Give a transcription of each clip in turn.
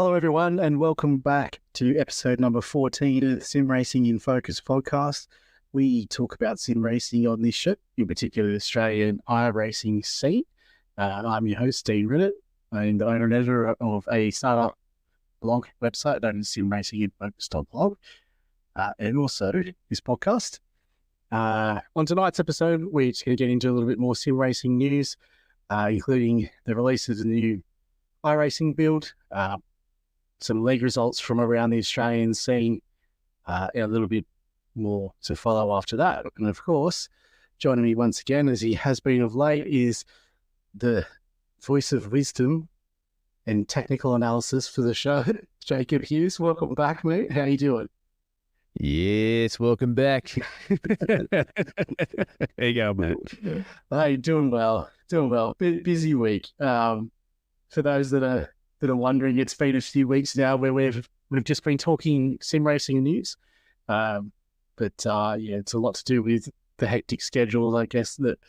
Hello, everyone, and welcome back to episode number 14 of the Sim Racing in Focus podcast. We talk about sim racing on this show, in particular the Australian iRacing scene. I'm your host, Dean Rinnett, and owner and editor of a startup blog website known as simracinginfocus.blog, and also this podcast. On tonight's episode, we're just going to get into a little bit more sim racing news, including the release of the new iRacing build, some league results from around the Australian scene, and a little bit more to follow after that. And of course, joining me once again, as he has been of late, is the voice of wisdom and technical analysis for the show, Jacob Hughes. Welcome back, mate. How you doing? Yes, welcome back. There you go, mate. Hey, doing well. Busy week. For those that are wondering, it's been a few weeks now where we've just been talking sim racing news. But it's a lot to do with the hectic schedule, I guess, that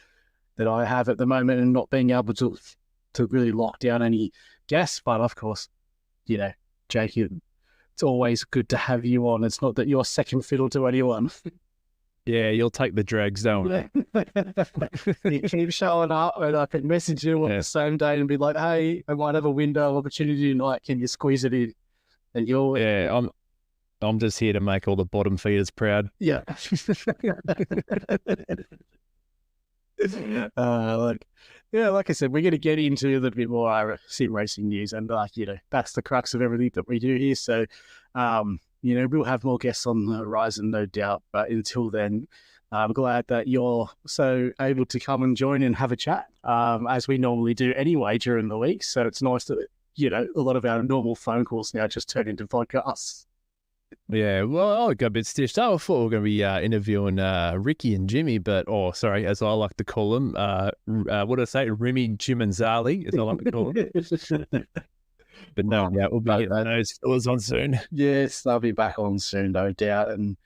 I have at the moment, and not being able to really lock down any guests. But of course, Jake, it's always good to have you on. It's not that you're second fiddle to anyone. Yeah, you'll take the drags, don't you? You keep showing up, and I can message you on the same day and be like, "Hey, I might have a window of opportunity tonight. Can you squeeze it in?" And you're I'm just here to make all the bottom feeders proud. Yeah. Like I said, we're going to get into a little bit more sim racing news, and that's the crux of everything that we do here. So, we'll have more guests on the horizon, no doubt. But until then, I'm glad that you're so able to come and join and have a chat, as we normally do anyway during the week. So it's nice that, a lot of our normal phone calls now just turn into podcasts. Yeah, well, I got a bit stitched up. I thought we were going to be interviewing Ricky and Jimmy, as I like to call them, what did I say? Remy, Jim and Zali, as I like to call them. But no, we'll be getting those fellas on soon. Yes, they'll be back on soon, no doubt. And,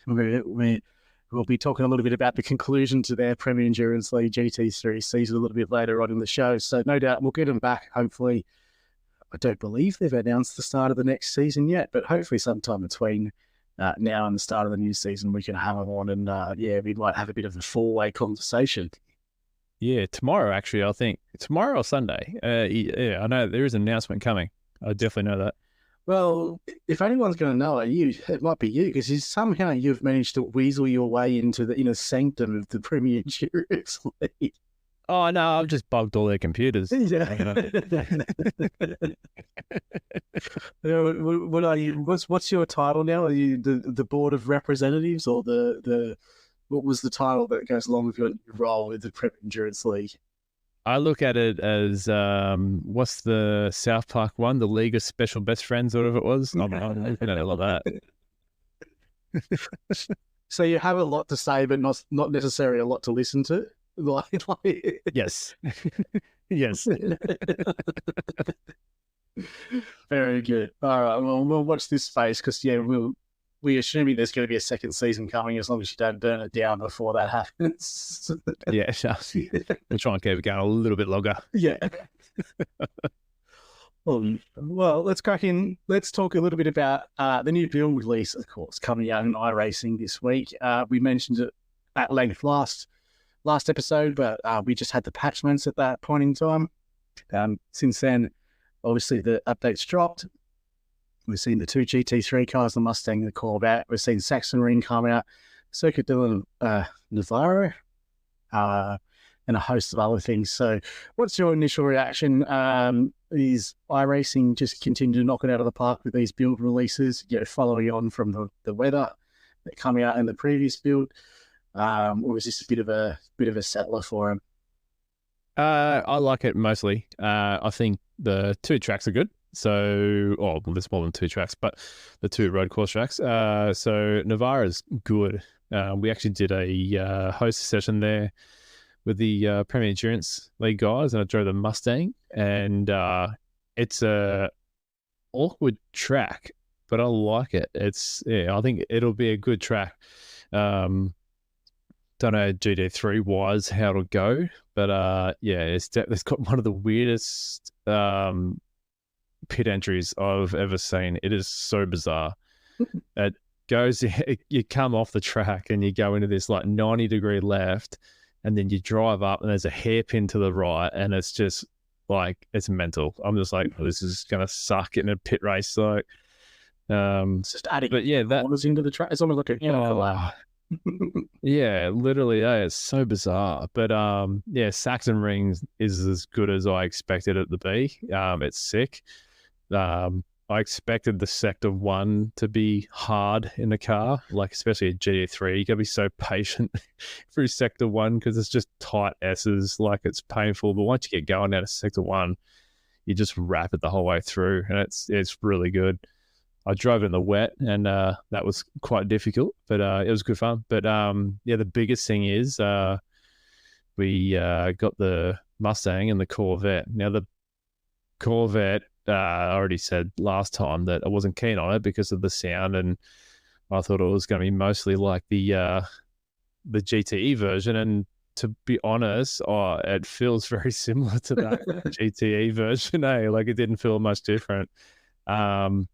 we'll be talking a little bit about the conclusion to their Premier Endurance League GT3 season a little bit later on in the show. So no doubt we'll get them back, hopefully. I don't believe they've announced the start of the next season yet, but hopefully sometime between now and the start of the new season, we can have them on, and we might have a bit of a four-way conversation. Yeah, tomorrow, actually, I think. Tomorrow or Sunday. I know there is an announcement coming. I definitely know that. Well, if anyone's going to know it might be you, because somehow you've managed to weasel your way into the inner sanctum of the Premier Endurance League. Oh, no, I've just bugged all their computers. Yeah. What are you? What's your title now? Are you the board of representatives, or the what was the title that goes along with your role with the Premier Endurance League? I look at it as what's the South Park one, the League of Special Best Friends, or whatever it was. I don't know like that. So you have a lot to say, but not necessarily a lot to listen to. Yes. Yes. Very good. All right, well, we'll watch this space, because we're assuming there's going to be a second season coming, as long as you don't burn it down before that happens. Yeah, we'll try and keep it going a little bit longer. Yeah. Well, let's crack in. Let's talk a little bit about the new build release, of course, coming out in iRacing this week. We mentioned it at length last episode, but we just had the patch notes at that point in time. Since then, obviously the updates dropped. We've seen the two GT3 cars, the Mustang and the Corvette. We've seen Saxon Ring come out, Circuit de Navarro, and a host of other things. So what's your initial reaction? Is iRacing just continue to knock it out of the park with these build releases, following on from the weather that coming out in the previous build? Or was this a bit of a settler for him? I like it mostly. I think the two tracks are good. So, there's more than two tracks, but the two road course tracks. So Navarro's good. We actually did a host session there with the Premier Endurance League guys, and I drove the Mustang, and it's a awkward track, but I like it. I think it'll be a good track. Don't know GT3 wise how it'll go, but it's got one of the weirdest pit entries I've ever seen. It is so bizarre. It goes, you come off the track and you go into this like 90-degree left, and then you drive up and there's a hairpin to the right, and it's just like, it's mental. I'm just like, oh, this is gonna suck in a pit race. Like, It's just adding but yeah, that corners into the track. It's almost like a yeah, literally, yeah, it's so bizarre. But yeah, Saxon Rings is as good as I expected it to be. It's sick. I expected the Sector 1 to be hard in the car, like especially a GT3. You gotta be so patient through Sector 1 because it's just tight S's, like it's painful. But once you get going out of Sector 1, you just wrap it the whole way through, and it's really good. I drove in the wet, and that was quite difficult, but it was good fun. But yeah, the biggest thing is we got the Mustang and the Corvette. Now the Corvette, I already said last time that I wasn't keen on it because of the sound, and I thought it was going to be mostly like the GTE version. And to be honest, it feels very similar to that GTE version. Like it didn't feel much different. A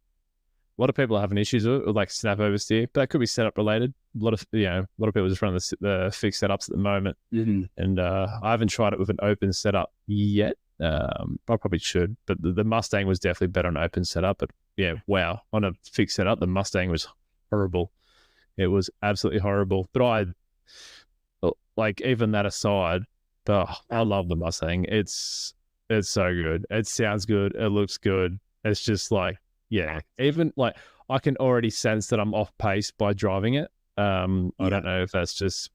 lot of people are having issues with like snap oversteer, but that could be setup related. A lot of people just run the fixed setups at the moment, and I haven't tried it with an open setup yet. I probably should, but the Mustang was definitely better on open setup. But yeah, wow, on a fixed setup, the Mustang was horrible. It was absolutely horrible. But like, even that aside, I love the Mustang. It's so good. It sounds good. It looks good. It's just like, yeah, even like I can already sense that I'm off pace by driving it. I don't know if that's just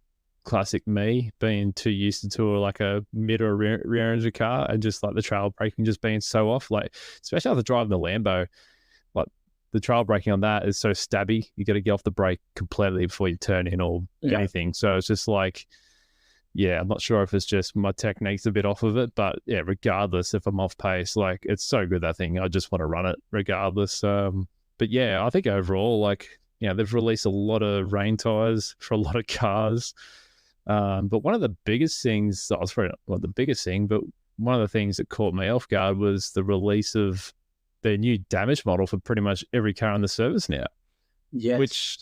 classic me being too used to like a mid or rear engine car, and just like the trail braking just being so off. Like, especially after driving the Lambo, like the trail braking on that is so stabby. You got to get off the brake completely before you turn in or anything. So it's just like, yeah, I'm not sure if it's just my technique's a bit off of it, but yeah, regardless, if I'm off pace, like it's so good, that thing. I just want to run it regardless. But yeah, I think overall, like, they've released a lot of rain tires for a lot of cars. But one of the biggest things, not the biggest thing, but one of the things that caught me off guard was the release of their new damage model for pretty much every car in the service now. Yes. Which,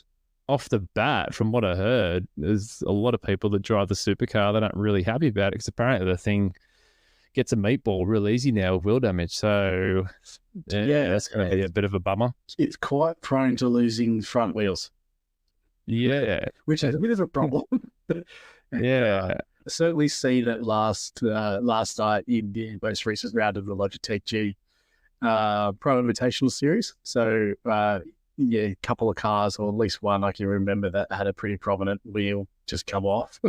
off the bat, from what I heard, there's a lot of people that drive the supercar that aren't really happy about it, because apparently the thing gets a meatball real easy now with wheel damage. So yeah, that's going to be a bit of a bummer. It's quite prone to losing front wheels. Yeah. Which is a bit of a problem. Yeah. I certainly see that last night in the most recent round of the Logitech G Pro Invitational series. So yeah, a couple of cars, or at least one I can remember, that had a pretty prominent wheel just come off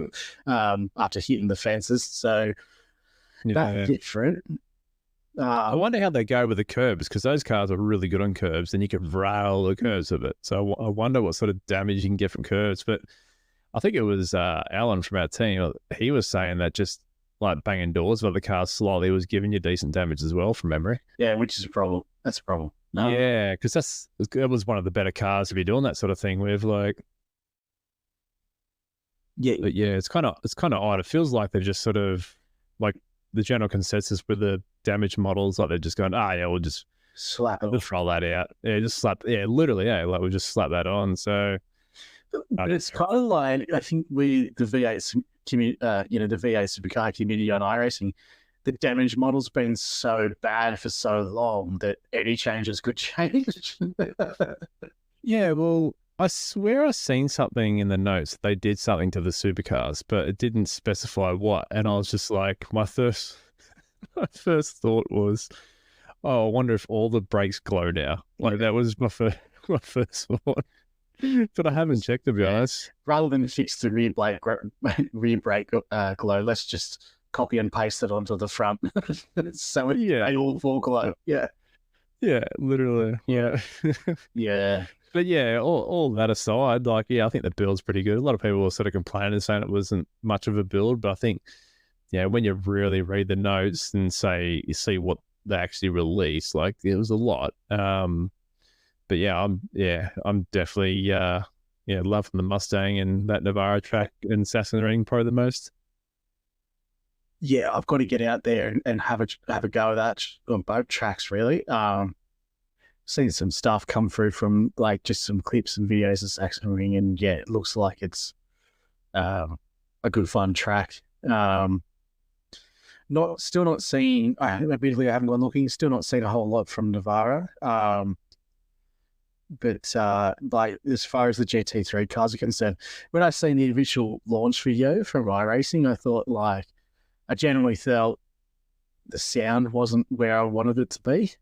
after hitting the fences. So that's different. I wonder how they go with the curbs, because those cars are really good on curbs, and you can rail the curves of it. So I wonder what sort of damage you can get from curbs. But I think it was Alan from our team. He was saying that just like banging doors with the car slightly was giving you decent damage as well, from memory. Yeah, which is a problem. That's a problem. No. Yeah, because it was one of the better cars to be doing that sort of thing with. Like, yeah, but yeah, it's kind of odd. It feels like they've just sort of, like, the general consensus with the damage models, like they're just going, yeah, we'll just slap it, just roll that out. Yeah, just slap. Yeah, literally. Yeah, like we'll just slap that on. So, but it's kind of like, I think the V8 community, the V8 supercar community on iRacing, the damage model's been so bad for so long that any changes could change. Yeah, well, I swear I seen something in the notes. They did something to the supercars, but it didn't specify what. And I was just like, my first thought was, I wonder if all the brakes glow now. Like, that was my first thought. But I haven't checked, to be honest. Rather than fix the rear brake glow, let's just copy and paste it onto the front. So they all fall glow. Yeah. Yeah, literally. Yeah. Yeah. But yeah, all that aside, like, yeah, I think the build's pretty good. A lot of people were sort of complaining, saying it wasn't much of a build, but I think, when you really read the notes and you see what they actually released, like, it was a lot. But yeah, I'm definitely loving the Mustang and that Navarro track and Sasson Ring probably the most. yeah, I've got to get out there and have a go at that on both tracks, really. Seen some stuff come through from like just some clips and videos of Saxon Ring, and yeah, it looks like it's a good fun track. Still not seeing. Admittedly, I haven't gone looking. Still not seen a whole lot from Navarra. But like as far as the GT3 cars are concerned, when I seen the initial launch video from iRacing, I thought like I generally felt the sound wasn't where I wanted it to be.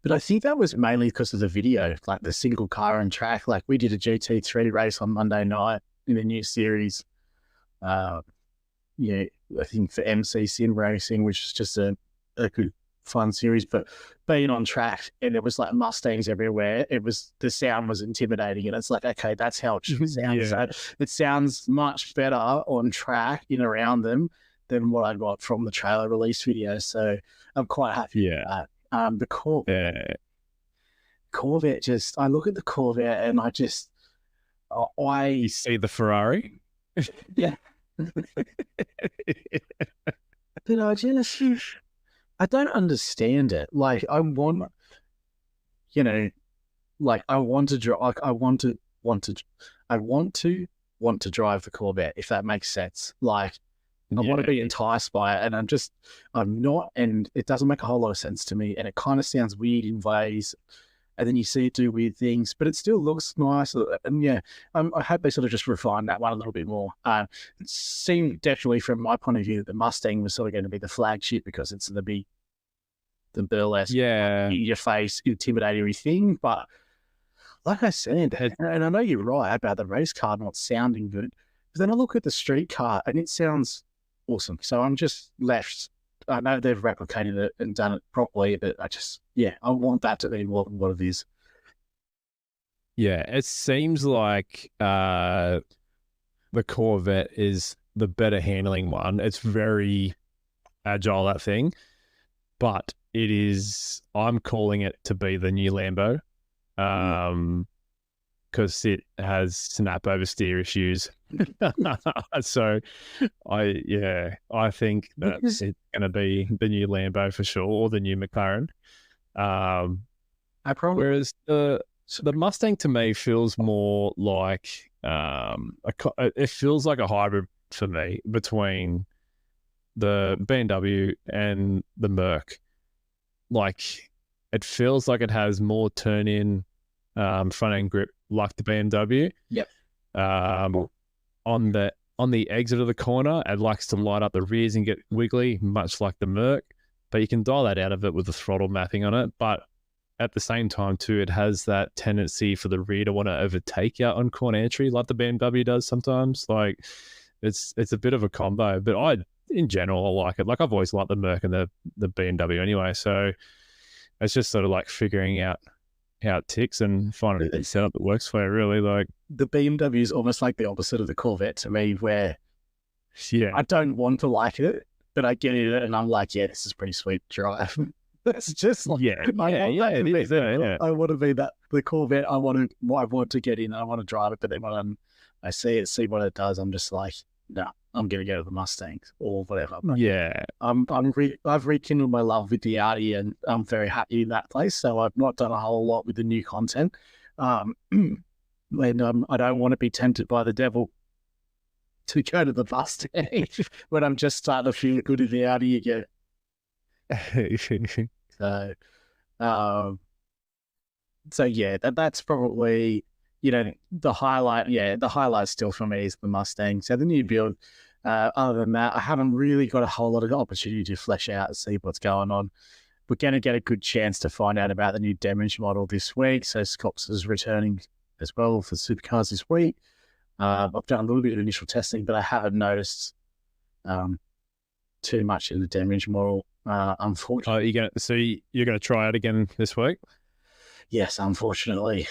But I think that was mainly because of the video, like the single car and track. Like we did a GT3 race on Monday night in the new series. Yeah, I think for MC Sim Racing, which is just a good fun series, but being on track and there was like Mustangs everywhere, the sound was intimidating, and it's like, okay, that's how it should sound. So it sounds much better on track in around them than what I got from the trailer release video. So I'm quite happy with that. The Corvette, just I look at the Corvette and I see the Ferrari. Yeah. But I don't understand it. Like I want to drive. I want to drive the Corvette, if that makes sense. Like I want to be enticed by it, and I'm not, and it doesn't make a whole lot of sense to me, and it kind of sounds weird in ways, and then you see it do weird things, but it still looks nice, and yeah, I hope they sort of just refine that one a little bit more. It seemed definitely, from my point of view, that the Mustang was sort of going to be the flagship because it's the burlesque, in your face, intimidating thing, but like I said, and I know you're right about the race car not sounding good, but then I look at the street car and it sounds awesome. So I'm just left. I know they've replicated it and done it properly, but I want that to be what it is. Yeah, it seems like the Corvette is the better handling one. It's very agile, that thing, but it is. I'm calling it to be the new Lambo, because it has snap oversteer issues. So I think that it's going to be the new Lambo for sure, or the new McLaren. Whereas the Mustang to me feels more like it feels like a hybrid for me between the BMW and the Merc. Like it feels like it has more turn-in front end grip like the BMW. Yep. On the exit of the corner, it likes to light up the rears and get wiggly, much like the Merc. But you can dial that out of it with the throttle mapping on it. But at the same time, too, it has that tendency for the rear to want to overtake you on corner entry, like the BMW does sometimes. Like it's a bit of a combo. But in general, I like it. Like I've always liked the Merc and the BMW anyway. So it's just sort of like figuring out how it ticks and finding a setup that works for you, really. Like the BMW is almost like the opposite of the Corvette to me, where I don't want to like it, but I get it and I'm like, yeah, this is pretty sweet drive. That's just like, I want to be that the Corvette. I want to get in. I want to drive it, but then when I see what it does, I'm just like, no, I'm gonna go to the Mustangs or whatever. Yeah, I've rekindled my love with the Audi, and I'm very happy in that place. So I've not done a whole lot with the new content, and I don't want to be tempted by the devil to go to the Mustang when I'm just starting to feel good in the Audi again. So yeah, that's probably, the highlight. Yeah, the highlight still for me is the Mustang. So the new build. Other than that, I haven't really got a whole lot of opportunity to flesh out and see what's going on. We're going to get a good chance to find out about the new damage model this week. So Scops is returning as well for supercars this week. I've done a little bit of initial testing, but I haven't noticed too much in the damage model, unfortunately. You're going to try it again this week? Yes, unfortunately.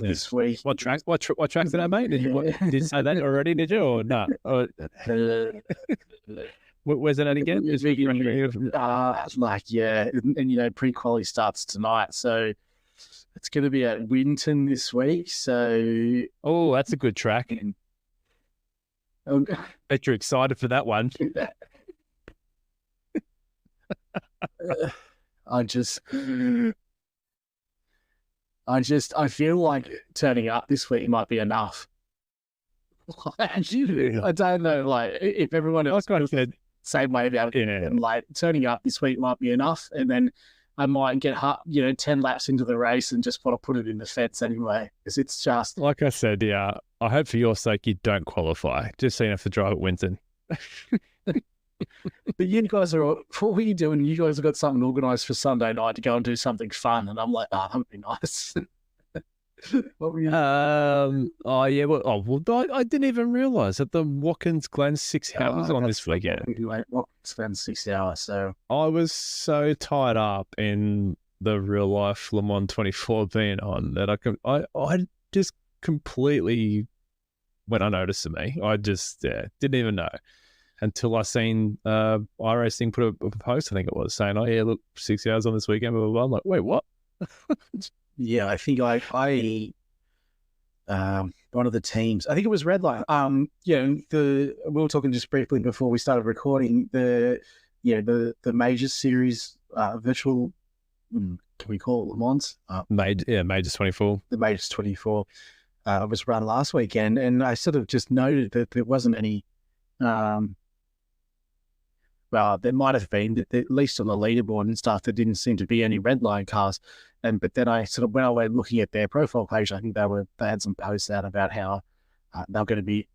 This week. What track did I make? Did you say that already? Did you or not? Where's it at again? And pre-quali starts tonight, so it's going to be at Winton this week. So, that's a good track. Bet you're excited for that one. I feel like turning up this week might be enough. I don't know, like, if everyone else feels the same way about it, and like turning up this week might be enough, and then I might get 10 laps into the race and just want to put it in the fence anyway, because it's just like I said. Yeah, I hope for your sake you don't qualify, just so you have to drive at Winton. But you guys are, what were you doing? You guys have got something organised for Sunday night to go and do something fun, and I'm like, that would be nice. What were you? Oh yeah. Well, I didn't even realise that the Watkins Glen 6 hours on this weekend. Watkins Glen 6 hours. So I was so tied up in the real life Le Mans 24 being on that I just completely went unnoticed to me. I just didn't even know until I seen iRacing put a post, I think it was, saying, "Oh yeah, look, 6 hours on this weekend." Blah, blah, blah. I'm like, wait, what? Yeah, I think one of the teams, I think it was Redline. We were talking just briefly before we started recording the Majors Series virtual. Can we call it Le Mans? Majors 24. The Majors 24 was run last weekend, and I sort of just noted that there wasn't any. Well, there might have been, at least on the leaderboard and stuff, there didn't seem to be any Redline cars. But then I sort of, when I went looking at their profile page, I think they had some posts out about how they're going to be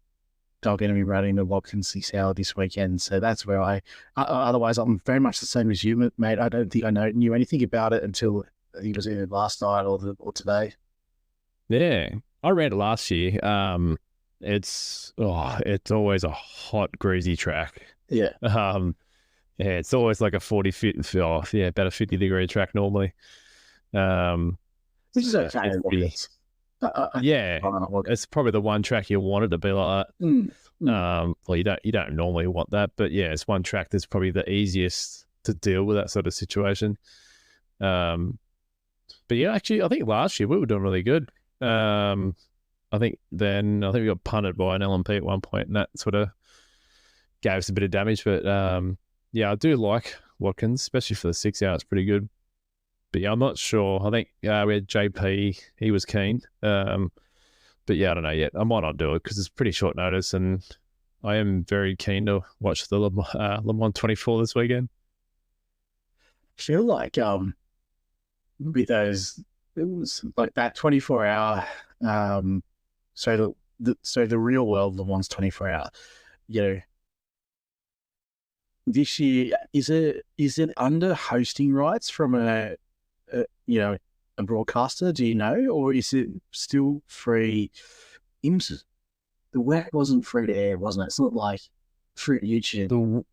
running the Watkins 6 hour this weekend. So that's where otherwise I'm very much the same as you, mate. I don't think I knew anything about it until I think it was either last night or today. Yeah, I ran it last year. It's always a hot, greasy track. Yeah. Yeah, it's always like a 40, 50, about a 50-degree track normally. Which is okay. It's probably the one track you want it to be like that. Well, you don't normally want that, but yeah, it's one track that's probably the easiest to deal with that sort of situation. But yeah, actually, I think last year we were doing really good. I think we got punted by an LMP at one point, and that sort of gave us a bit of damage. But yeah, I do like Watkins, especially for the 6 hours. It's pretty good. But yeah, I'm not sure. I think we had JP. He was keen. But yeah, I don't know yet. I might not do it because it's pretty short notice, and I am very keen to watch the Le Mans 24 this weekend. I feel like with those, it was like that 24-hour. So the real world Le Mans 24-hour. This year, is it under hosting rights from a broadcaster? Do you know, or is it still free? The WEC wasn't free to air, wasn't it? It's not like free to YouTube.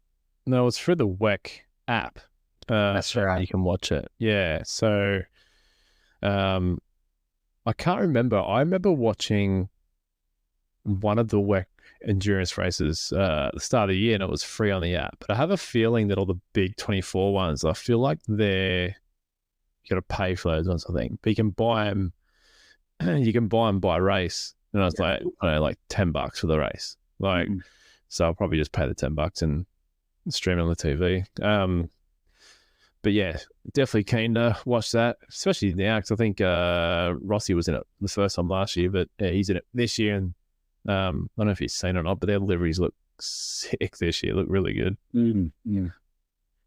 No, it's through the WEC app. That's right. You can watch it. Yeah. So, I can't remember. I remember watching one of the WEC endurance races at the start of the year, and it was free on the app. But I have a feeling that all the big 24 ones, I feel like you got to pay for those ones, I think. But you can buy them. You can buy them by race, and I was like, I don't know, like $10 for the race. So I'll probably just pay the $10 and stream it on the TV. But yeah, definitely keen to watch that, especially now, because I think Rossi was in it the first time last year, but yeah, he's in it this year. And I don't know if he's seen it or not, but their liveries look sick this year, look really good. Yeah.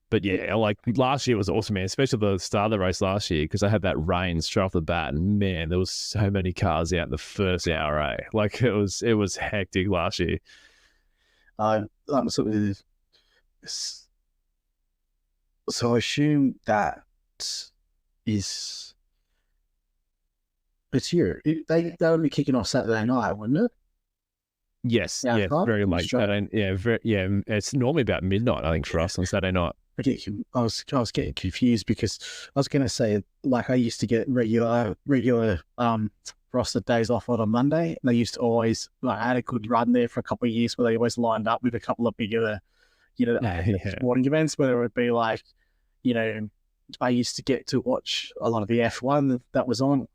But yeah, like last year was awesome, man, especially the start of the race last year, because I had that rain straight off the bat, and man, there was so many cars out in the first hour. Like it was hectic last year. So I assume that is it's here. They would be kicking off Saturday night, wouldn't it? Yes, yeah, very late. It's normally about midnight, I think, for us on Saturday night. I was getting confused because I was going to say, like, I used to get regular roster days off on a Monday, and they used to always, I had a good run there for a couple of years where they always lined up with a couple of bigger, sporting events, whether it would be like, I used to get to watch a lot of the F1 that was on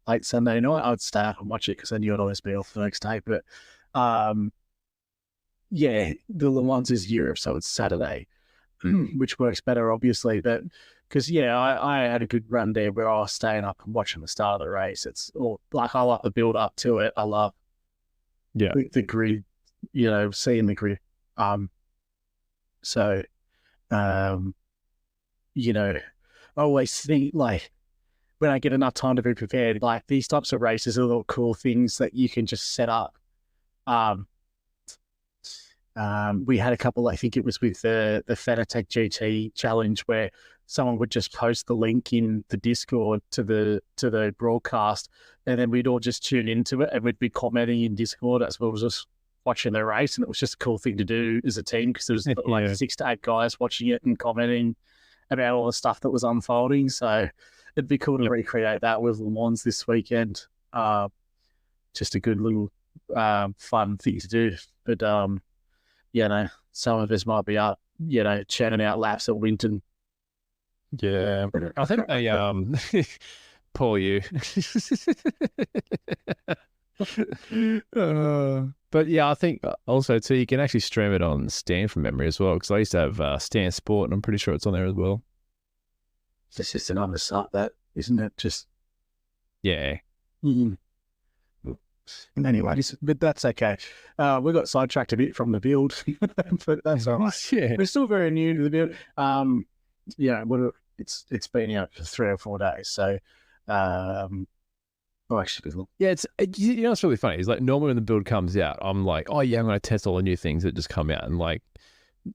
late Sunday night. I'd stay up and watch it because I knew I'd always be off the next day. But the Le Mans is Europe, so it's Saturday, which works better, obviously. But because I had a good run there where I was staying up and watching the start of the race. It's all like I like the build up to it. I love the grid, seeing the grid. So, I always think like when I get enough time to be prepared, like these types of races are little cool things that you can just set up. We had a couple, I think it was with the Fanatec GT challenge where someone would just post the link in the Discord to the broadcast, and then we'd all just tune into it and we'd be commenting in Discord as well as just watching the race. And it was just a cool thing to do as a team because there was like 6 to 8 guys watching it and commenting about all the stuff that was unfolding. So it'd be cool to recreate that with Le Mans this weekend. Just a good little fun thing to do. But some of us might be out, churning out laps at Winton. Yeah, I think they poor you. But yeah, I think also too you can actually stream it on Stan from memory as well, because I used to have Stan Sport, and I'm pretty sure it's on there as well. It's just another site, that isn't it? Just yeah. Anyway, but that's okay. We got sidetracked a bit from the build, but that's all right. Yeah, we're still very new to the build. It's been out for 3 or 4 days, so actually, it's it's really funny. It's like normally when the build comes out, I'm like, oh yeah, I'm going to test all the new things that just come out, and like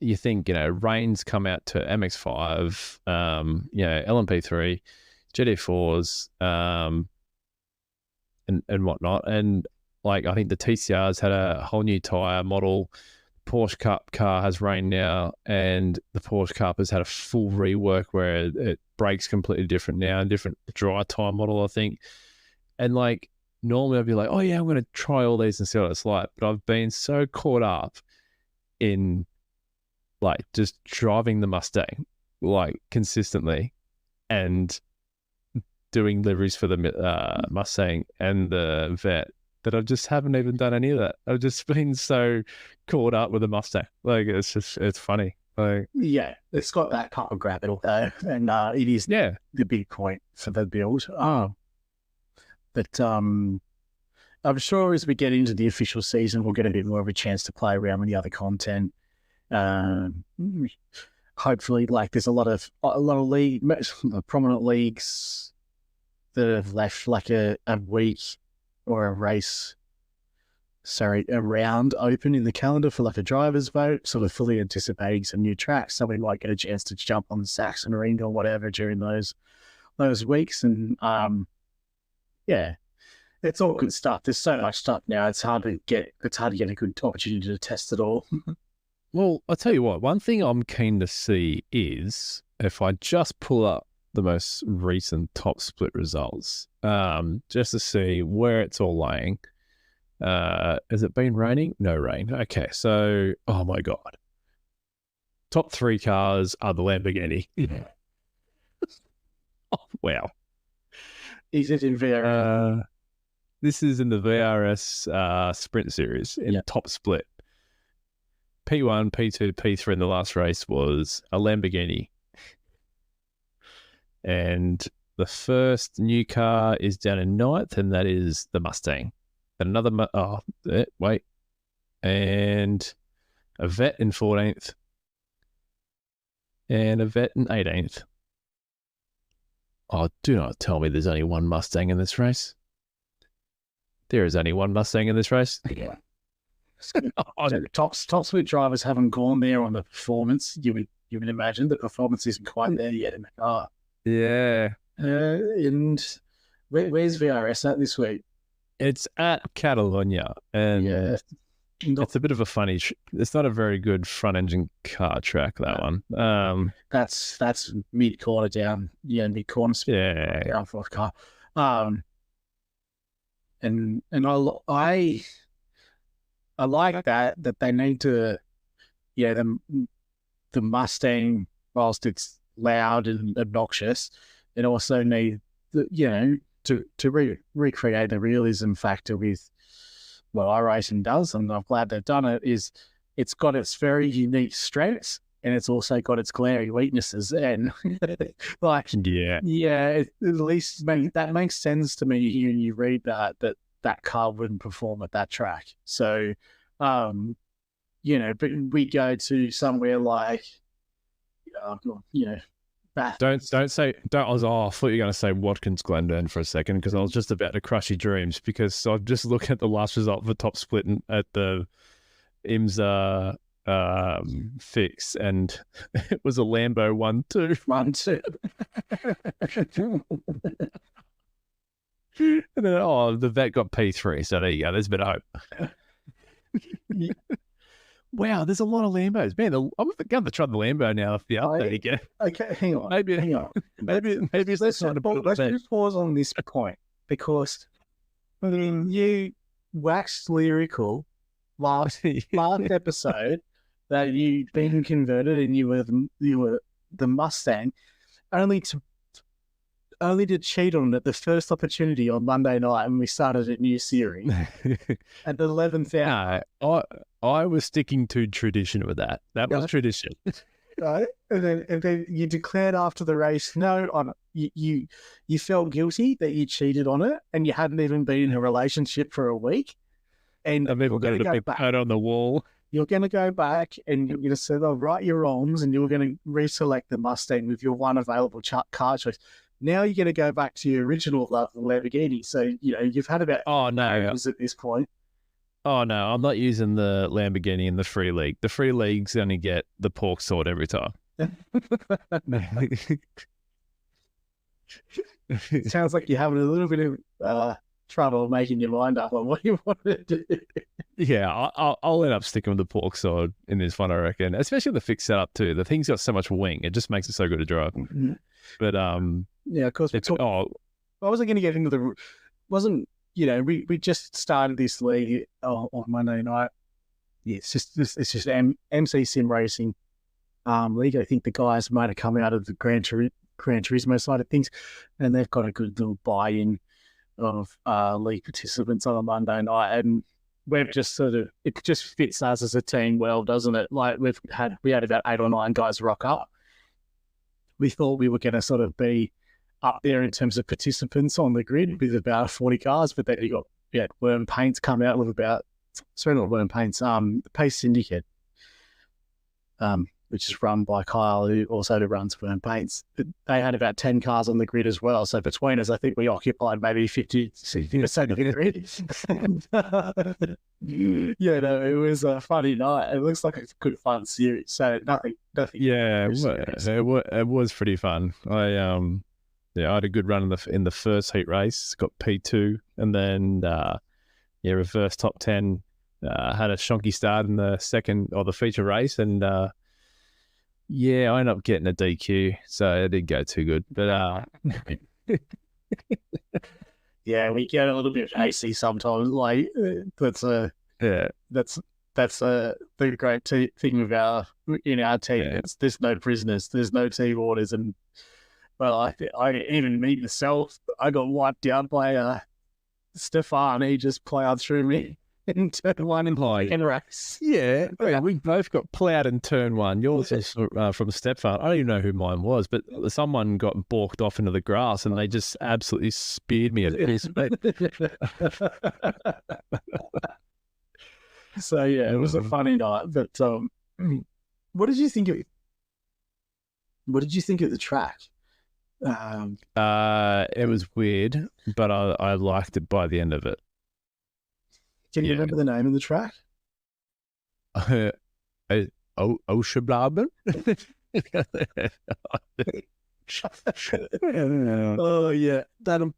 you think, Rain's come out to MX5, LMP3, GT4s, and whatnot, and like I think the TCR's had a whole new tire model. Porsche Cup car has Rain now, and the Porsche Cup has had a full rework where it brakes completely different now, and different dry tire model, I think. And like normally I'd be like, oh yeah, I'm going to try all these and see what it's like. But I've been so caught up in like just driving the Mustang like consistently and doing liveries for the Mustang and the Vet that I just haven't even done any of that. I've just been so caught up with the Mustang. Like it's funny. Like it's got that kind of gravity though, and it is the big point for the build. But I'm sure as we get into the official season, we'll get a bit more of a chance to play around with the other content. Hopefully, like there's a lot of prominent leagues that have left like a week or a round open in the calendar for like a driver's vote, sort of fully anticipating some new tracks. So we might get a chance to jump on the Saxon Ring or whatever during those weeks. And it's all good stuff. There's so much stuff now. It's hard to get a good opportunity to test it all. Well, I'll tell you what, one thing I'm keen to see is if I just pull up the most recent top split results, just to see where it's all laying. Has it been raining? No rain. Okay, so, oh my God. Top 3 cars are the Lamborghini. Oh, wow. Is it in VRS? This is in the VRS Sprint Series in top split. P1, P2, P3 in the last race was a Lamborghini. And the first new car is down in 9th, and that is the Mustang. And another, and a Vet in 14th, and a Vet in 18th. Oh, do not tell me there's only one Mustang in this race. There is only one Mustang in this race. Yeah. Top split drivers haven't gone there on the performance. You would imagine the performance isn't quite there yet in the car. Yeah. And where's VRS at this week? It's at Catalonia, and it's a bit of a funny. It's not a very good front engine car track, that one. That's mid corner down. Mid corner. Down fourth car. And I like that they need to, the Mustang, whilst it's loud and obnoxious, it also need to recreate the realism factor with what iRacing does, and I'm glad they've done it. Is it's got its very unique strengths, and it's also got its glaring weaknesses. And like, at least that makes sense to me hearing you read that car wouldn't perform at that track. So, but we go to somewhere like, Bath. I thought you were going to say Watkins Glen then for a second, because I was just about to crush your dreams, because I've just looked at the last result of the top split at the IMSA fix, and it was a Lambo 1-2. 1-2. And then, the vet got P3, so there you go. There's a bit of hope. Wow, there's a lot of Lambos. Man, I'm going to try the Lambo now if the update again. Okay, hang on. Maybe it's let's just pause on this point, because you waxed lyrical last episode that you'd been converted and you were the Mustang, only to cheat on it at the first opportunity on Monday night when we started a new series at the 11th hour. No, I was sticking to tradition with that. That was tradition. Right? And then you declared after the race, no, you felt guilty that you cheated on it, and you hadn't even been in a relationship for a week. And I've even got a big pad on the wall. You're going to go back and you're going to say, right your wrongs, and you're going to reselect the Mustang with your one available car choice. Now you're going to go back to your original love, the Lamborghini. So, you've had about years at this point. Oh, no, I'm not using the Lamborghini in the free league. The free league's going to get the pork sword every time. Sounds like you're having a little bit of trouble making your mind up on what you want to do. Yeah, I'll end up sticking with the pork sword in this one, I reckon. Especially the fixed setup too. The thing's got so much wing; it just makes it so good to drive. Mm-hmm. But yeah, of course. I wasn't going to get into we just started this league on Monday night. Yeah, it's just MC Sim Racing league. I think the guys might have come out of the Gran Turismo side of things, and they've got a good little buy-in of league participants on a Monday night, and we've just it just fits us as a team well, doesn't it? Like we had about 8 or 9 guys rock up. We thought we were going to sort of be up there in terms of participants on the grid with about 40 cars, but then you got Worm Paints come out with not Worm Paints, the Pace Syndicate, which is run by Kyle, who also runs Worm Paints. But they had about 10 cars on the grid as well. So between us, I think we occupied maybe 50% of the grid. It was a funny night. It looks like a good fun series. So nothing. Yeah, it was pretty fun. I had a good run in the first heat race. Got P2, and then reverse top 10. Had a shonky start in the second or the feature race, and I ended up getting a DQ, so it didn't go too good. But yeah, we get a little bit AC sometimes. Like that's the great thing with our team. Yeah. There's no prisoners, there's no team orders, and I even me myself, I got wiped out by Stefan. He just plowed through me in turn 1 in race. Yeah, we both got plowed in turn 1. Yours is from Stefan. I don't even know who mine was, but someone got balked off into the grass and they just absolutely speared me at this. So yeah, it was a funny night. But what did you think of the track? It was weird, but I liked it by the end of it. Can you remember the name of the track? Oceanblaben? Oh yeah, that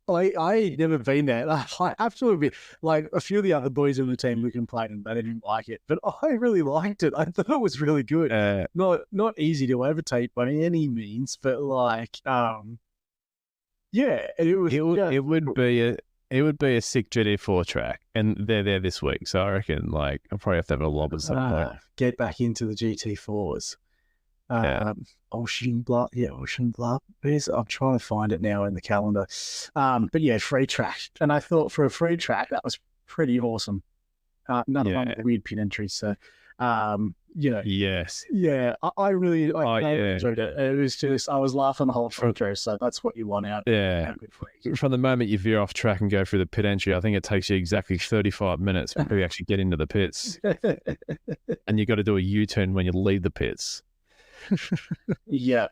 I never been there. I absolutely, like a few of the other boys in the team who complained and they didn't like it, but I really liked it. I thought it was really good. Not easy to overtake by any means, but like, it would be a sick GT4 track, and they're there this week, so I reckon like I'll probably have to have a lob at some point. Get back into the GT4s. Ocean Bluff. I'm trying to find it now in the calendar. But yeah, free track. And I thought for a free track, that was pretty awesome. None of them weird pin entries. So, Yes. Yeah, I really Yeah. enjoyed it. It was just, I was laughing the whole time through, so that's what you want out. Yeah. From the moment you veer off track and go through the pit entry, I think it takes you exactly 35 minutes before you actually get into the pits. And you got to do a U-turn when you leave the pits. Yeah.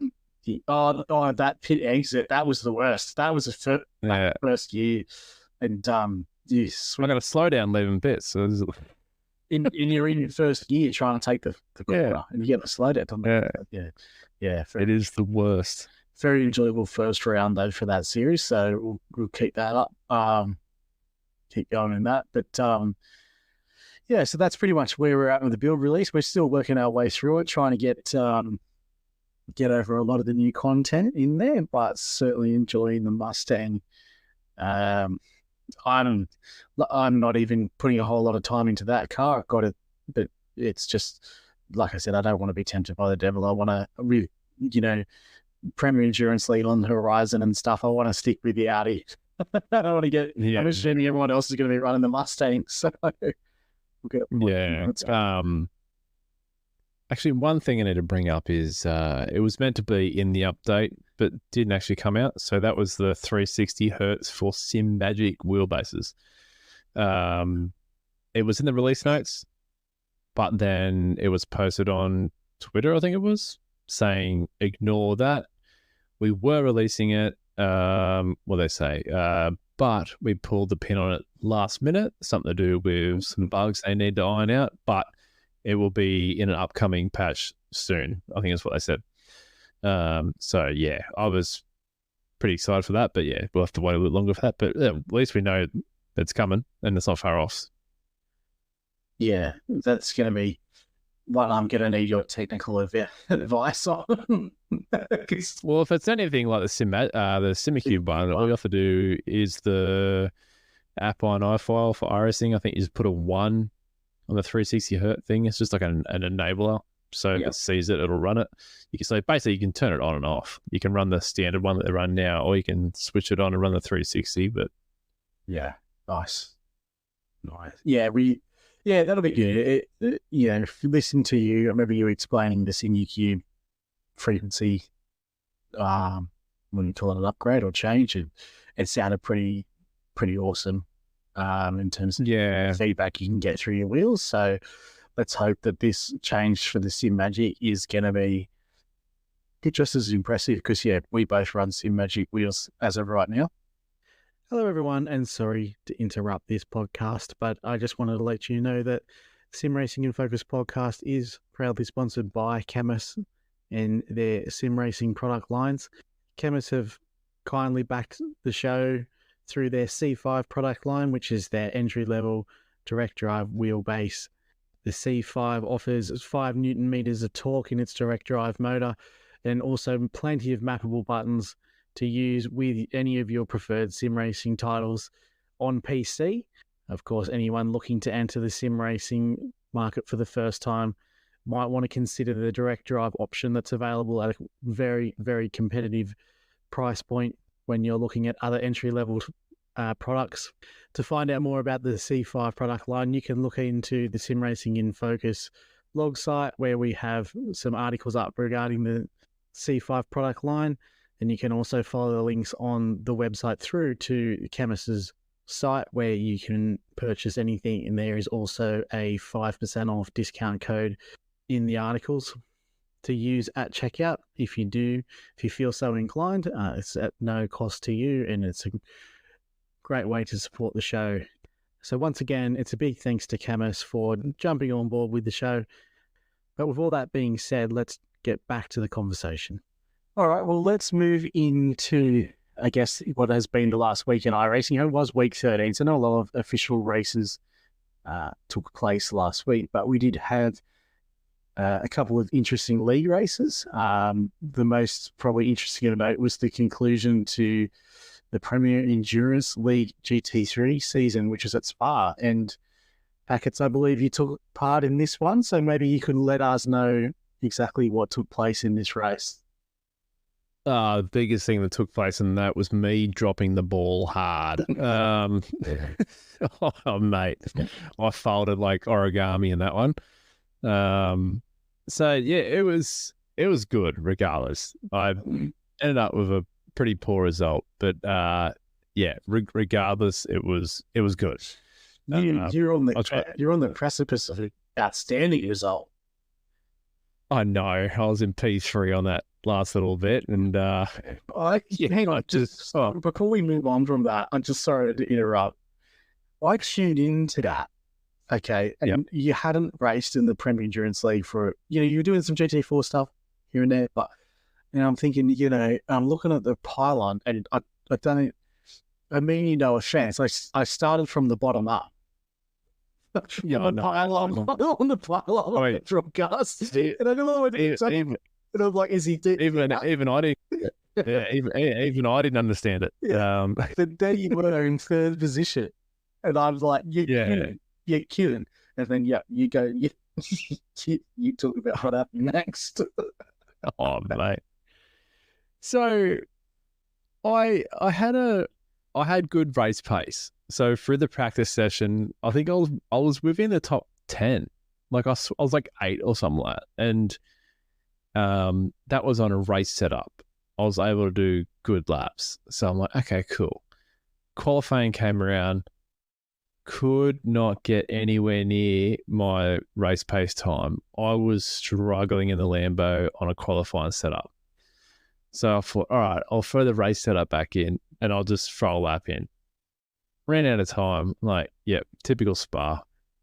Oh, that pit exit, that was the worst. That was the first year. And yes. I got to slow down leaving pits. So you're in your first year trying to take the corner, and you get the slow down. Yeah. It is the worst. Very enjoyable first round though for that series, so we'll keep that up. Keep going in that, but yeah. So that's pretty much where we're at with the build release. We're still working our way through it, trying to get over a lot of the new content in there, but certainly enjoying the Mustang. I'm not even putting a whole lot of time into that car. I've got it, but it's just, like I said, I don't want to be tempted by the devil. I want to really, Premier Endurance League on the horizon and stuff. I want to stick with the Audi. I don't want to get, I'm assuming everyone else is going to be running the Mustang. So actually, one thing I need to bring up is it was meant to be in the update, but didn't actually come out. So that was the 360 hertz for SimMagic wheelbases. It was in the release notes, but then it was posted on Twitter, I think it was, saying ignore that. We were releasing it, what they say, but we pulled the pin on it last minute, something to do with some bugs they need to iron out, but it will be in an upcoming patch soon, I think is what they said. So yeah, I was pretty excited for that, but yeah, we'll have to wait a little longer for that. But at least we know it's coming and it's not far off. Yeah, that's going to be what I'm going to need your technical advice on. Well, if it's anything like the SimiCube one, all you have to do is the app on iFile for iRacing. I think you just put a 1 on the 360 hertz thing. It's just like an enabler. So if it sees it, it'll run it. Basically you can turn it on and off. You can run the standard one that they run now, or you can switch it on and run the 360. But yeah, nice. Yeah, that'll be good. If you listen to you, I remember you explaining the SimiCube frequency when you call it an upgrade or change, it sounded pretty awesome in terms of feedback you can get through your wheels. So let's hope that this change for the SimMagic is going to be just as impressive, because we both run SimMagic wheels as of right now. Hello everyone, and sorry to interrupt this podcast, but I just wanted to let you know that Sim Racing in Focus podcast is proudly sponsored by Camus and their sim racing product lines. Camus have kindly backed the show through their C5 product line, which is their entry-level direct drive wheelbase. The C5 offers 5 Newton meters of torque in its direct drive motor, and also plenty of mappable buttons to use with any of your preferred sim racing titles on PC. Of course, anyone looking to enter the sim racing market for the first time might want to consider the direct drive option that's available at a very, very competitive price point when you're looking at other entry-level products. To find out more about the C5 product line, you can look into the Sim Racing in Focus blog site, where we have some articles up regarding the C5 product line, and you can also follow the links on the website through to Camus's site, where you can purchase anything, and there is also a 5% off discount code in the articles to use at checkout. If you feel so inclined, it's at no cost to you, and it's a great way to support the show. So once again, it's a big thanks to Camus for jumping on board with the show. But with all that being said, let's get back to the conversation. All right, well, let's move into, I guess, what has been the last week in iRacing. It was week 13, so not a lot of official races took place last week, but we did have a couple of interesting league races. The most probably interesting to note was the conclusion to the Premier Endurance League GT3 season, which is at Spa. And Packets, I believe you took part in this one, so maybe you could let us know exactly what took place in this race. The biggest thing that took place in that was me dropping the ball hard. Oh, mate, I folded like origami in that one. So yeah, it was good regardless. I ended up with a pretty poor result, but yeah, regardless, it was good. You're on the precipice of an outstanding result. I know. I was in P3 on that last little bit, and hang on, just before we move on from that, I'm just sorry to interrupt. I tuned into that, okay, and you hadn't raced in the Premier Endurance League for, you were doing some GT4 stuff here and there, but I'm thinking, I'm looking at the pylon, and I don't a chance. I started from the bottom up. Yeah, on the pylon from Gus, and I don't know what it is. And I was like, is he even I didn't even I didn't understand it. Yeah. But then you were in third position, and I was like, you're kidding. And then you go, you talk about what happened next. Oh mate. So I had good race pace. So through the practice session, I think I was within the top 10. Like I was like 8 or something like that. And that was on a race setup. I was able to do good laps. So I'm like, okay, cool. Qualifying came around, could not get anywhere near my race pace time. I was struggling in the Lambo on a qualifying setup. So I thought, all right, I'll throw the race setup back in and I'll just throw a lap in. Ran out of time, like, typical Spa.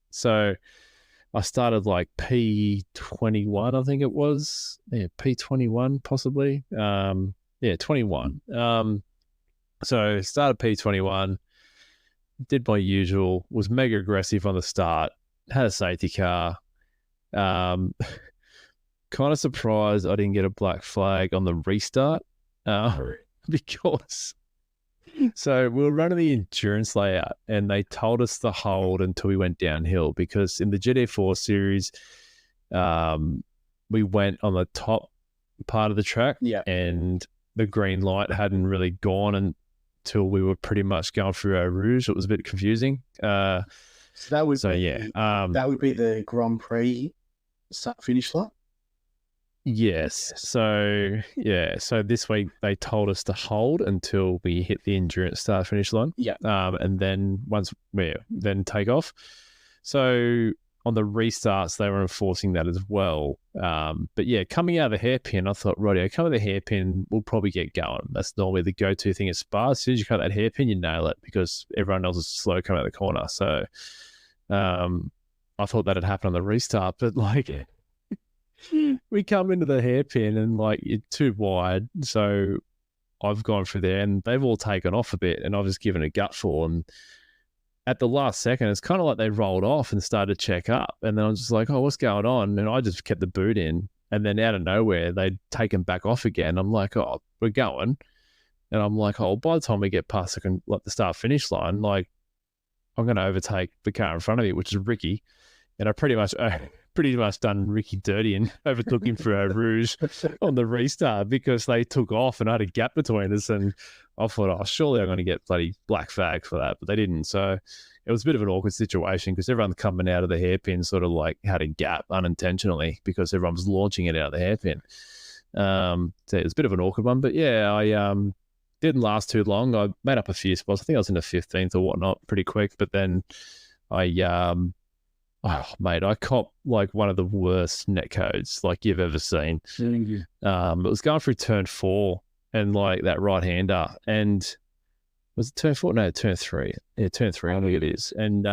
So I started like P21, I think it was. Yeah, P21 possibly. 21. So started P21, did my usual, was mega aggressive on the start, had a safety car. Kind of surprised I didn't get a black flag on the restart because... So we were running the endurance layout and they told us to hold until we went downhill because in the GT4 series, we went on the top part of the track and the green light hadn't really gone until we were pretty much going through our rouge. It was a bit confusing. So that would be the Grand Prix finish line? Yes. So this week they told us to hold until we hit the endurance start finish line. Yeah. And then then take off. So on the restarts they were enforcing that as well. But yeah, coming out of the hairpin, I thought, rightio, come out of the hairpin, we'll probably get going. That's normally the go-to thing at Spa. As soon as you cut that hairpin, you nail it because everyone else is slow coming out of the corner. So I thought that had happened on the restart, but we come into the hairpin and you're too wide. So I've gone through there and they've all taken off a bit and I've just given a gutful. And at the last second, it's kind of like they rolled off and started to check up. And then I was just like, oh, what's going on? And I just kept the boot in. And then out of nowhere, they'd taken back off again. I'm like, oh, we're going. And I'm like, oh, by the time we get past the start finish line, I'm going to overtake the car in front of me, which is Ricky. And I pretty much done Ricky dirty and overtook him for our rouge on the restart because they took off and I had a gap between us. And I thought, oh, surely I'm going to get bloody black flag for that. But they didn't. So it was a bit of an awkward situation because everyone coming out of the hairpin sort of had a gap unintentionally because everyone was launching it out of the hairpin. So it was a bit of an awkward one. But yeah, I didn't last too long. I made up a few spots. I think I was in the 15th or whatnot pretty quick. But then oh, mate, I copped one of the worst net codes you've ever seen. It was going through turn 4 and that right-hander. And was it turn 4? No, turn 3. Yeah, turn 3, I think it is. And,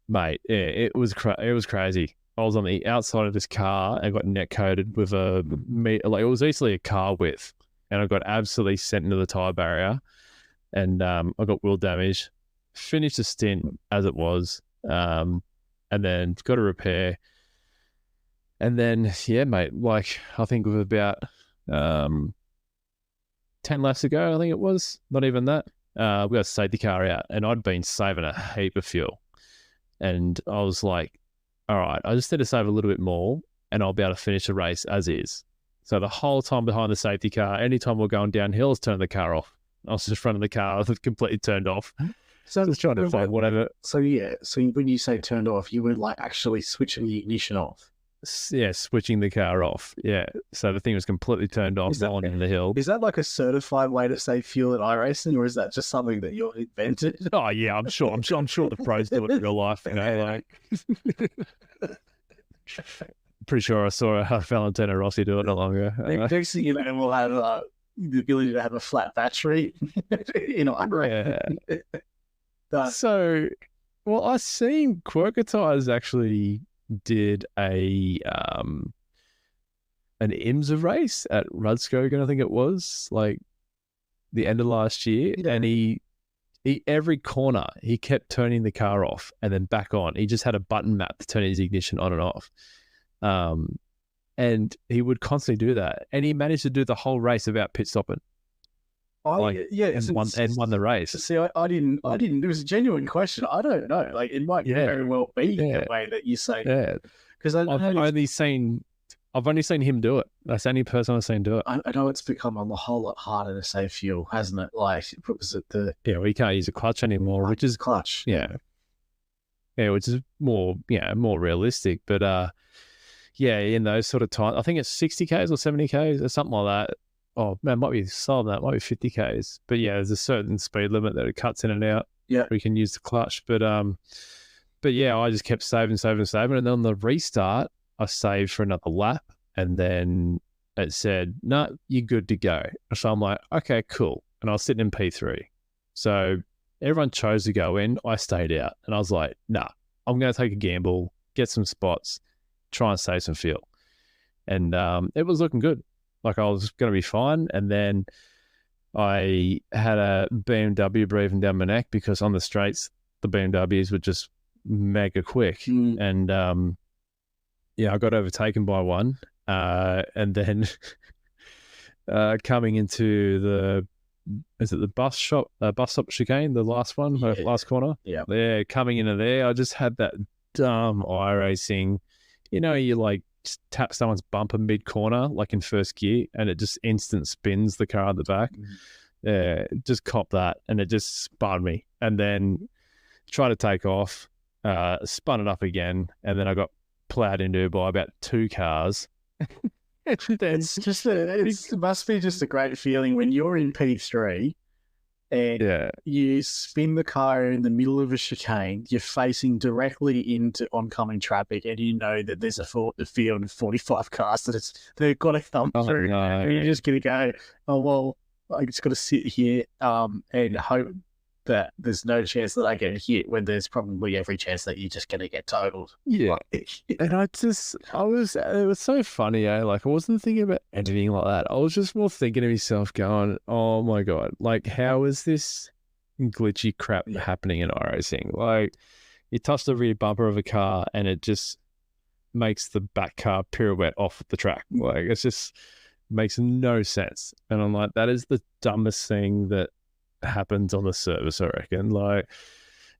mate, yeah, it was crazy. I was on the outside of this car and got net coded with it was easily a car width. And I got absolutely sent into the tyre barrier. And I got wheel damage. Finished the stint as it was. And then got a repair. And then, yeah, mate, I think with about 10 laps ago, I think it was, not even that, we got a safety car out and I'd been saving a heap of fuel. And I was like, all right, I just need to save a little bit more and I'll be able to finish the race as is. So the whole time behind the safety car, anytime we're going downhill, I was turning the car off. I was just running the car, completely turned off. So Just trying to find whatever. So yeah, so when you say turned off, you were like actually switching the ignition off. Yeah, switching the car off. Yeah, so the thing was completely turned off on in the hill. Is that like a certified way to save fuel at iRacing, or is that just something that you invented? Oh yeah, I'm sure the pros do it in real life. You know, like pretty sure I saw Valentino Rossi do it not long ago. Next thing you know, we'll have the ability to have a flat battery in iRacing. Yeah. So, well, I seen Quirker Tires actually did an IMSA race at Rudskogen, I think it was, like the end of last year, and he every corner he kept turning the car off and then back on. He just had a button map to turn his ignition on and off, and he would constantly do that, and he managed to do the whole race without pit stopping. And won the race. See, I didn't. It was a genuine question. I don't know. Like, it might very well be the way that you say. Yeah, because I've only seen him do it. That's the only person I've seen do it. I know it's become a whole lot harder to save fuel, hasn't it? Like, was it we can't use a clutch anymore, which is clutch. Yeah, which is more realistic. But in those sort of times, I think it's 60 k's or 70 k's or something like that. Oh man, might be slower than that. Might be 50 k's. But yeah, there's a certain speed limit that it cuts in and out. Yeah, we can use the clutch. But yeah, I just kept saving, and then on the restart, I saved for another lap, and then it said, "No, you're good to go." So I'm like, "Okay, cool." And I was sitting in P3, so everyone chose to go in. I stayed out, and I was like, "Nah, I'm going to take a gamble, get some spots, try and save some fuel." And it was looking good. Like I was going to be fine. And then I had a BMW breathing down my neck because on the straights, the BMWs were just mega quick. And I got overtaken by one. And then coming into the bus stop chicane, the last one, last corner? Yeah, coming into there, I just had that dumb iRacing. You know, you like just tap someone's bumper mid-corner, like in first gear, and it just instant spins the car at the back. Yeah, just cop that, and it just spun me. And then tried to take off, spun it up again, and then I got plowed into by about 2 cars. It must be just a great feeling when you're in P3 and you spin the car in the middle of a chicane, you're facing directly into oncoming traffic, and you know that there's a field of 45 cars they've got to come through. No. And you're just going to go, oh, well, I just got to sit here and hope that there's no chance that I get hit, when there's probably every chance that you're just going to get totaled. Yeah. And it was so funny, like I wasn't thinking about anything like that. I was just more thinking to myself going, oh my God, like how is this glitchy crap happening in iRacing? Like you touch the rear bumper of a car and it just makes the back car pirouette off the track. Like it's just makes no sense. And I'm like, that is the dumbest thing that happens on the service, I reckon. Like,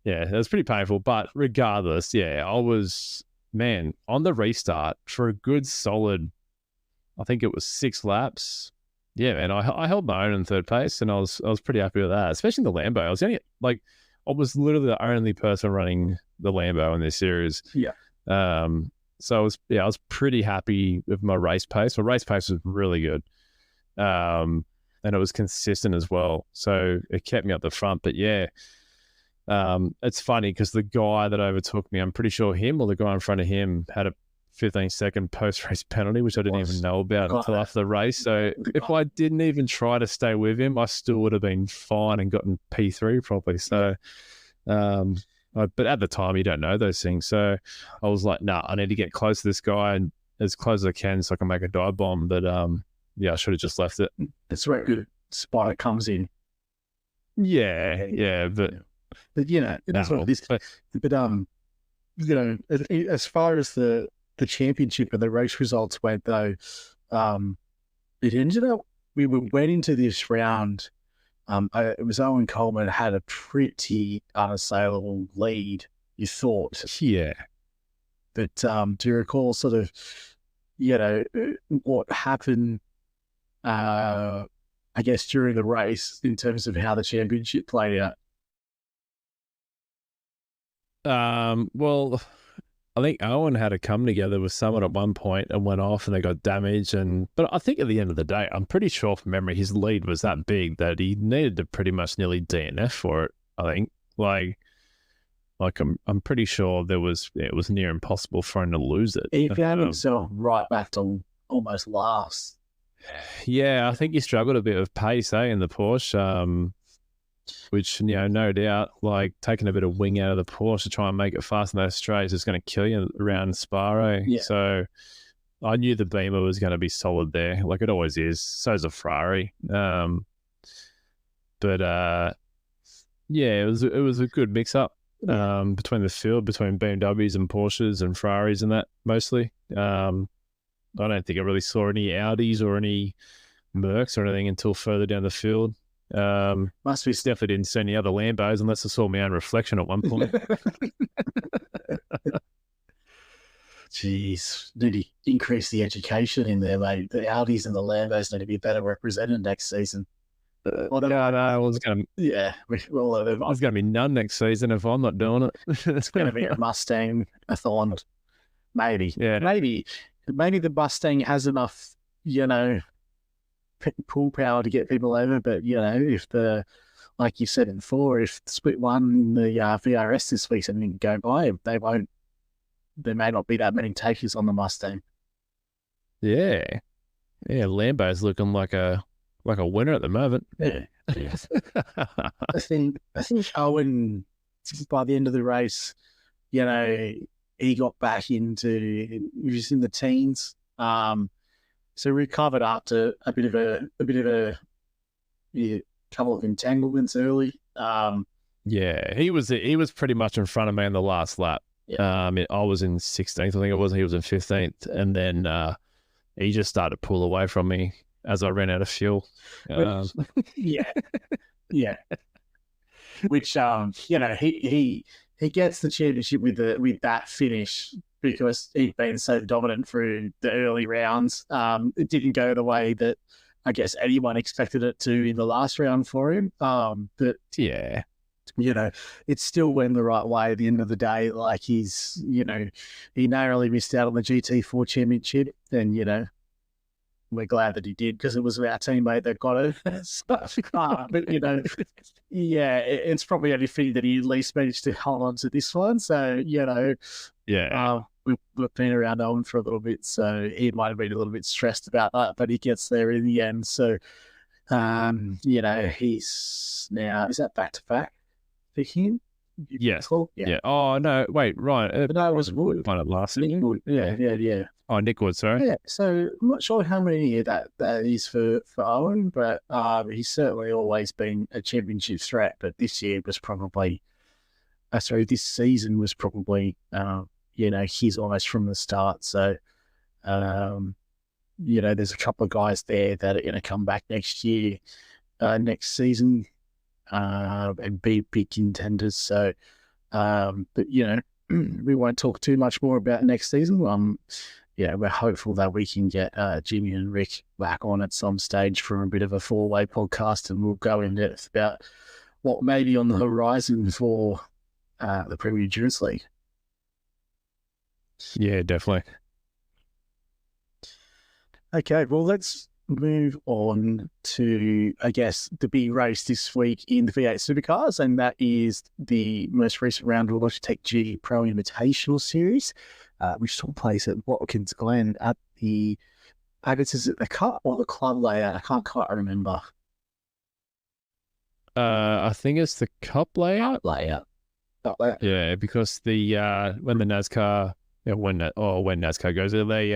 yeah, it was pretty painful, but regardless, I was, man, on the restart for a good solid, I think it was 6 laps. Yeah, man, I held my own in third place, and I was pretty happy with that, especially in the Lambo. I was literally the only person running the Lambo in this series. Yeah. So I was pretty happy with my race pace. My race pace was really good. And it was consistent as well. So it kept me up the front. But it's funny because the guy that overtook me, I'm pretty sure him or the guy in front of him had a 15-second post-race penalty, which I didn't even know about until after the race. So if I didn't even try to stay with him, I still would have been fine and gotten P3 probably. So, but at the time, you don't know those things. So I was like, nah, I need to get close to this guy and as close as I can so I can make a dive bomb. But I should have just left it. That's where a good spot comes in. Yeah, but that's what it is. But as far as the championship and the race results went, though, it ended up we went into this round. It was Owen Coleman had a pretty unassailable lead. You thought, but do you recall sort of, what happened? I guess during the race in terms of how the championship played out. Well, I think Owen had to come together with someone at one point and went off and they got damaged. But I think at the end of the day, I'm pretty sure from memory, his lead was that big that he needed to pretty much nearly DNF for it. I think I'm pretty sure it was near impossible for him to lose it. He found himself right back to almost last. Yeah, I think he struggled a bit with pace, in the Porsche. Which, no doubt, like taking a bit of wing out of the Porsche to try and make it fast in those straights is going to kill you around Spa. Yeah. So I knew the Beamer was going to be solid there, like it always is. So's a Ferrari. But it was a good mix up between the field, between BMWs and Porsches and Ferraris and that mostly. I don't think I really saw any Audis or any Mercs or anything until further down the field. Must be definitely didn't see any other Lambos unless I saw my own reflection at one point. Jeez, need to increase the education in there, mate. The Audis and the Lambos need to be better represented next season. I was going to. Yeah, all of them. There's going to be none next season if I'm not doing it. It's going to be a Mustang-a-thon, maybe. Yeah, maybe the Mustang has enough, pull power to get people over, but if like you said before, if split one in the VRS this week and then go by, there may not be that many takers on the Mustang. Yeah, Lambo's looking like a winner at the moment. Yeah. I think Owen, by the end of the race, he got back into, he was in the teens. So recovered after a bit of a couple of entanglements early. He was pretty much in front of me in the last lap. Yeah. I was in 16th, I think it was. He was in 15th, and then he just started to pull away from me as I ran out of fuel. Yeah. Which he gets the championship with that finish because he'd been so dominant through the early rounds. It didn't go the way that I guess anyone expected it to in the last round for him. But yeah, it still went the right way at the end of the day. Like he narrowly missed out on the GT4 championship. And, we're glad that he did because it was our teammate that got it. But, it's probably only fitting that he at least managed to hold on to this one. So, we've been around Owen for a little bit, so he might have been a little bit stressed about that, but he gets there in the end. So, he's now, is that back-to-back for him? Yes. Yeah. Oh, no, wait, Ryan. No, it was Wood. Won it last Nick Wood. Yeah. Oh, Nick Wood, sorry. Yeah, so I'm not sure how many that is for Owen, but he's certainly always been a championship threat, but this year was probably, this season was probably, his almost from the start. So, there's a couple of guys there that are going to come back next year, next season, and be big contenders. So, but we won't talk too much more about next season. We're hopeful that we can get Jimmy and Rick back on at some stage for a bit of a four-way podcast, and we'll go in depth about what may be on the horizon for the Premier Endurance League. Yeah, definitely. Okay, well, let's move on to, I guess, the big race this week in the V8 Supercars, and that is the most recent round of the Logitech G Pro Invitational Series, which took place at Watkins Glen at the, I guess, is it the Cup or the Club layout? I can't quite remember. I think it's the Cup layout. Cup layout. Yeah, because the when the NASCAR, when NASCAR goes there, they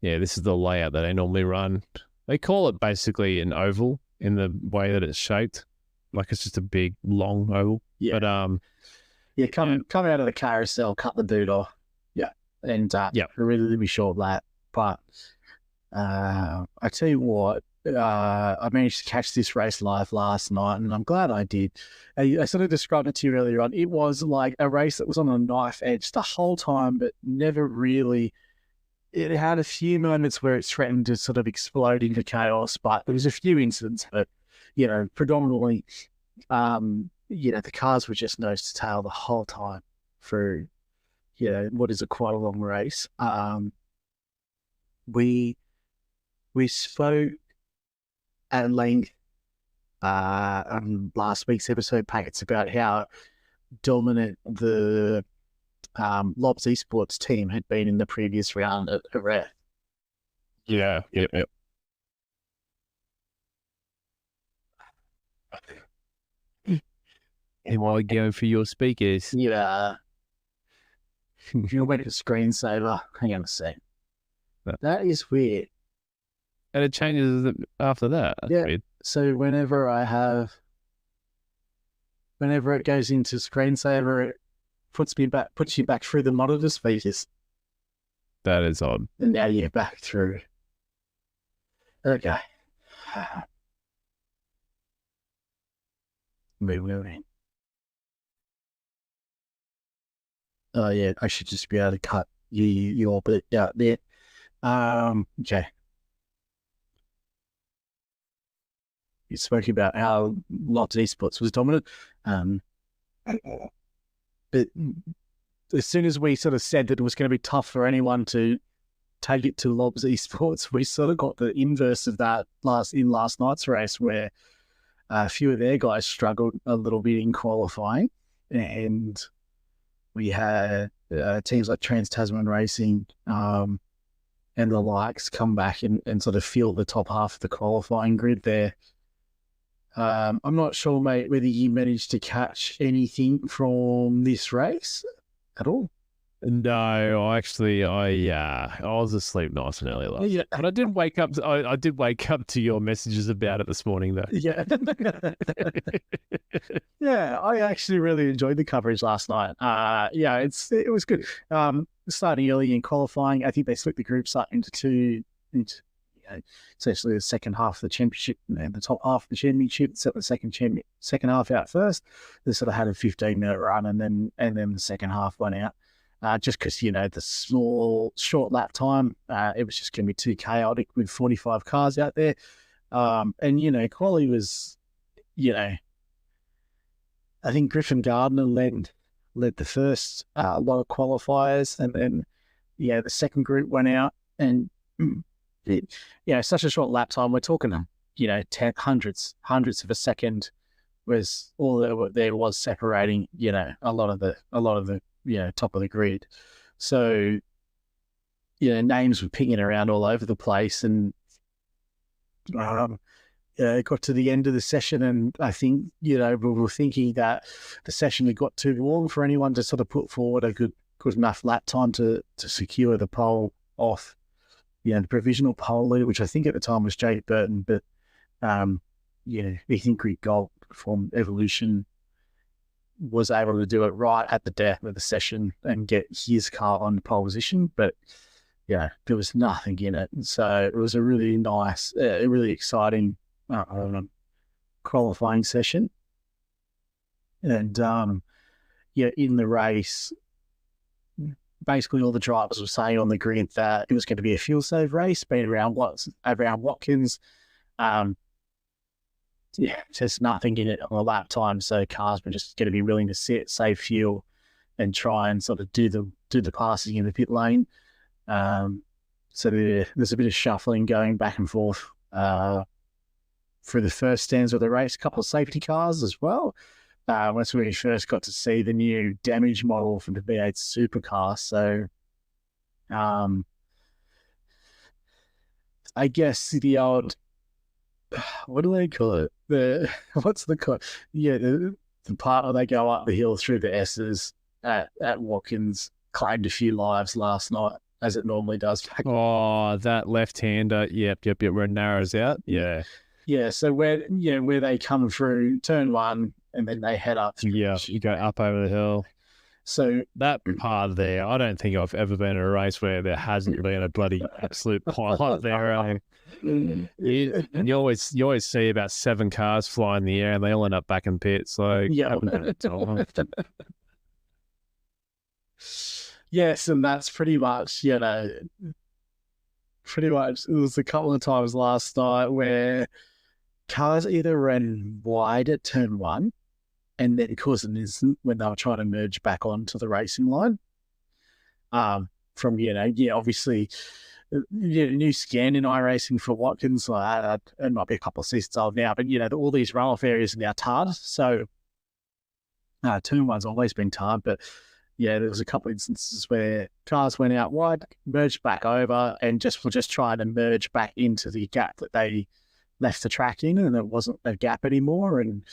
this is the layout that they normally run. They call it basically an oval in the way that it's shaped, like it's just a big long oval. Yeah, but come out of the carousel, cut the boot off. And really short lap. But I tell you what, I managed to catch this race live last night, and I'm glad I did. I sort of described it to you earlier on. It was like a race that was on a knife edge the whole time, but never really. It had a few moments where it threatened to sort of explode into chaos, but there was a few incidents. But predominantly, the cars were just nose to tail the whole time through, what is quite a long race. We spoke at length on last week's episode packets about how dominant the Altus Esports team had been in the previous round at REF. Yeah. Am I going for your speakers? Yeah. You went to screensaver. Hang on a sec. That is weird. And it changes after that. That's weird. So whenever it goes into screensaver, it puts you back through the monitor speakers. That is odd. And now you're back through. Okay. Moving. Oh yeah, I should just be able to cut your bit out there. Okay. You spoke about how Altus Esports was dominant. But as soon as we sort of said that it was going to be tough for anyone to take it to Altus Esports, we sort of got the inverse of that last night's race, where a few of their guys struggled a little bit in qualifying, and we had teams like Trans-Tasman Racing and the likes come back and sort of fill the top half of the qualifying grid there. I'm not sure, mate, whether you managed to catch anything from this race at all. No, I was asleep nice and early last night. But I did wake up. I did wake up to your messages about it this morning, though. Yeah. Yeah, I actually really enjoyed the coverage last night. It was good. Starting early in qualifying, I think they split the groups up into two, essentially the second half of the championship and the top half of the championship. Set the second half out first. They sort of had a 15-minute run, and then the second half went out. Just because, the short lap time, it was just going to be too chaotic with 45 cars out there. Quali was, I think Griffin Gardner led the first lot of qualifiers, and then, the second group went out, and, such a short lap time. We're talking, hundreds of a second was all there was separating, a lot of the top of the grid. So, names were pinging around all over the place, and it got to the end of the session, and I think, we were thinking that the session had got too long for anyone to sort of put forward a good enough lap time to secure the pole off, the provisional pole leader, which I think at the time was Jake Burton, but, Ethan Greek Gold from Evolution was able to do it right at the death of the session and get his car on pole position, but there was nothing in it. So it was a really nice, really exciting qualifying session. And in the race, basically all the drivers were saying on the grid that it was going to be a fuel save race, being around Watkins. Just nothing in it on the lap time, so cars were just going to be willing to sit, save fuel, and try and sort of do the passing in the pit lane. So there's a bit of shuffling going back and forth through the first stanza of the race. A couple of safety cars as well. Once we first got to see the new damage model from the V8 supercar, so I guess the old, what do they call it? The part where they go up the hill through the S's at Watkins claimed a few lives last night, as it normally does. Oh, that left-hander. Yep, where it narrows out. Yeah. Yeah, so where they come through turn one and then they head up. Yeah, you go up over the hill. So that part there, I don't think I've ever been in a race where there hasn't been a bloody absolute pilot there. You always see about 7 cars fly in the air and they all end up back in pits. So yes, and that's pretty much it was a couple of times last night where cars either ran wide at turn one and then it caused an incident when they were trying to merge back onto the racing line. From, obviously, new scan in iRacing for Watkins. It might be a couple of seasons old now, but, all these runoff areas are now tarred. So turn one's always been tarred, but there was a couple of instances where cars went out wide, merged back over, and were just trying to merge back into the gap that they left the track in, and it wasn't a gap anymore, and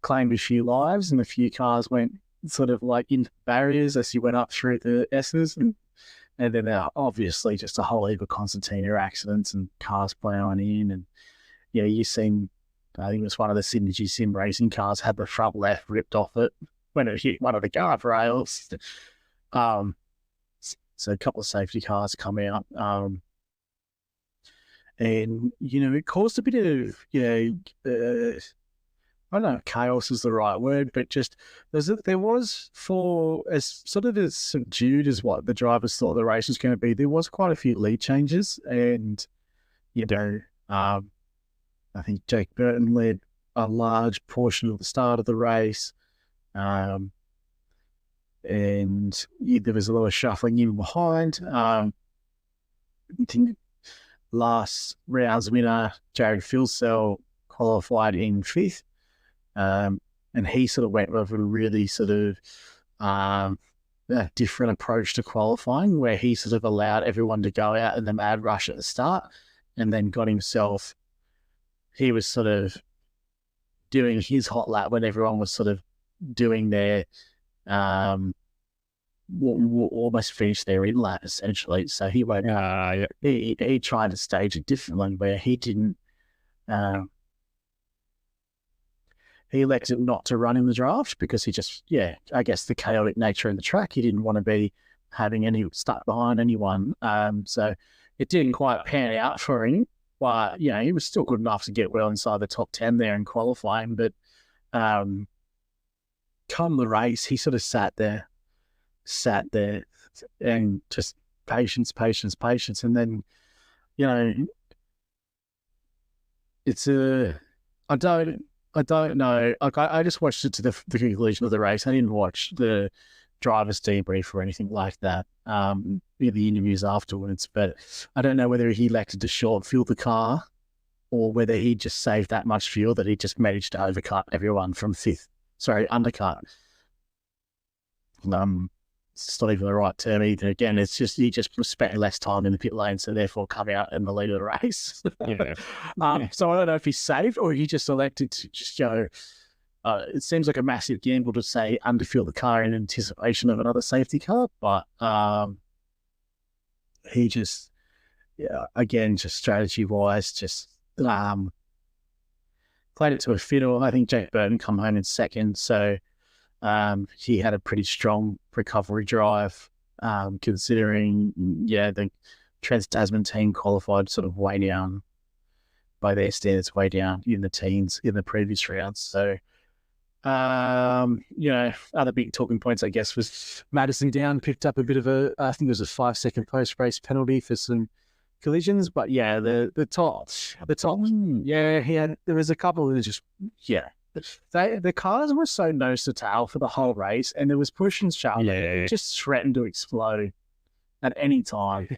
claimed a few lives, and a few cars went sort of like into barriers as you went up through the S's, and then obviously just a whole heap of concertina accidents and cars plowing in, and you seen, I think it was one of the Synergy Sim racing cars had the front left ripped off it when it hit one of the guardrails. So a couple of safety cars come out, and it caused a bit of I don't know if chaos is the right word, but just there was, for as sort of as subdued as what the drivers thought the race was going to be, there was quite a few lead changes, and I think Jake Burton led a large portion of the start of the race. And there was a lot of shuffling in behind. I think last round's winner, Jared Filsell, qualified in 5th. And he sort of went with a really sort of different approach to qualifying, where he sort of allowed everyone to go out in the mad rush at the start, and then got himself, he was sort of doing his hot lap when everyone was sort of doing their almost finished their in lap, essentially. So he went, he tried to stage it differently, where he didn't, he elected not to run in the draft because he just, I guess the chaotic nature of the track, he didn't want to be having any stuck behind anyone. So it didn't quite pan out for him, but, he was still good enough to get well inside the top 10 there in qualifying. But come the race, he sort of sat there and just patience. And then, it's I don't know. Like, I just watched it to the conclusion of the race. I didn't watch the driver's debrief or anything like that, the interviews afterwards. But I don't know whether he elected to short fuel the car, or whether he just saved that much fuel that he just managed to overcut everyone from 5th. Sorry, undercut. It's not even the right term either. Again, it's just he just spent less time in the pit lane, so therefore come out in the lead of the race. So I don't know if he saved or he just elected to just go. It seems like a massive gamble to say underfuel the car in anticipation of another safety car, but he just, again, just strategy wise, just played it to a fiddle. I think Jake Burton come home in 2nd, so. He had a pretty strong recovery drive, considering, the Trans-Tasman team qualified sort of way down, by their standards, way down in the teens in the previous rounds. So, other big talking points, I guess, was Madison Down picked up a bit of I think it was a 5-second post-race penalty for some collisions, but the top, there was a couple that just, the cars were so nose to tail for the whole race, and there was push and shove. It just threatened to explode at any time.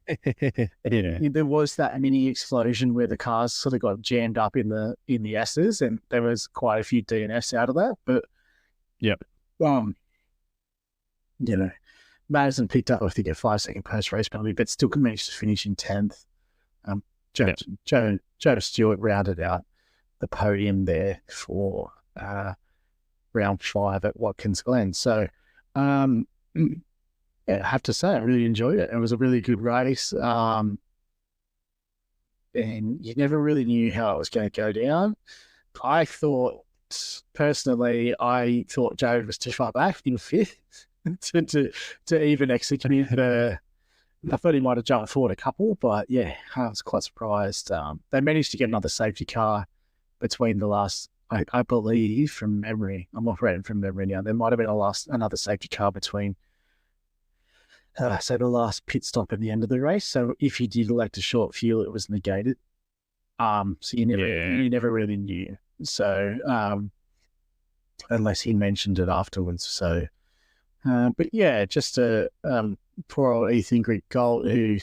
There was that mini explosion where the cars sort of got jammed up in the S's, and there was quite a few DNFs out of that. But Madison picked up, I think, a 5-second post-race penalty, but still managed to finish in 10th. Joe Stewart rounded out the podium there for round 5 at Watkins Glen. So, I have to say, I really enjoyed it. It was a really good race. And you never really knew how it was going to go down. Personally, I thought Joe was too far back in 5th to even execute the. I thought he might have jumped forward a couple, but I was quite surprised. They managed to get another safety car between the last, I believe, from memory. I'm operating from memory now. There might have been another safety car between, the last pit stop at the end of the race. So if he did elect to short fuel, it was negated. So you never really knew. So, unless he mentioned it afterwards. So, but yeah, just a poor old Ethan Gold who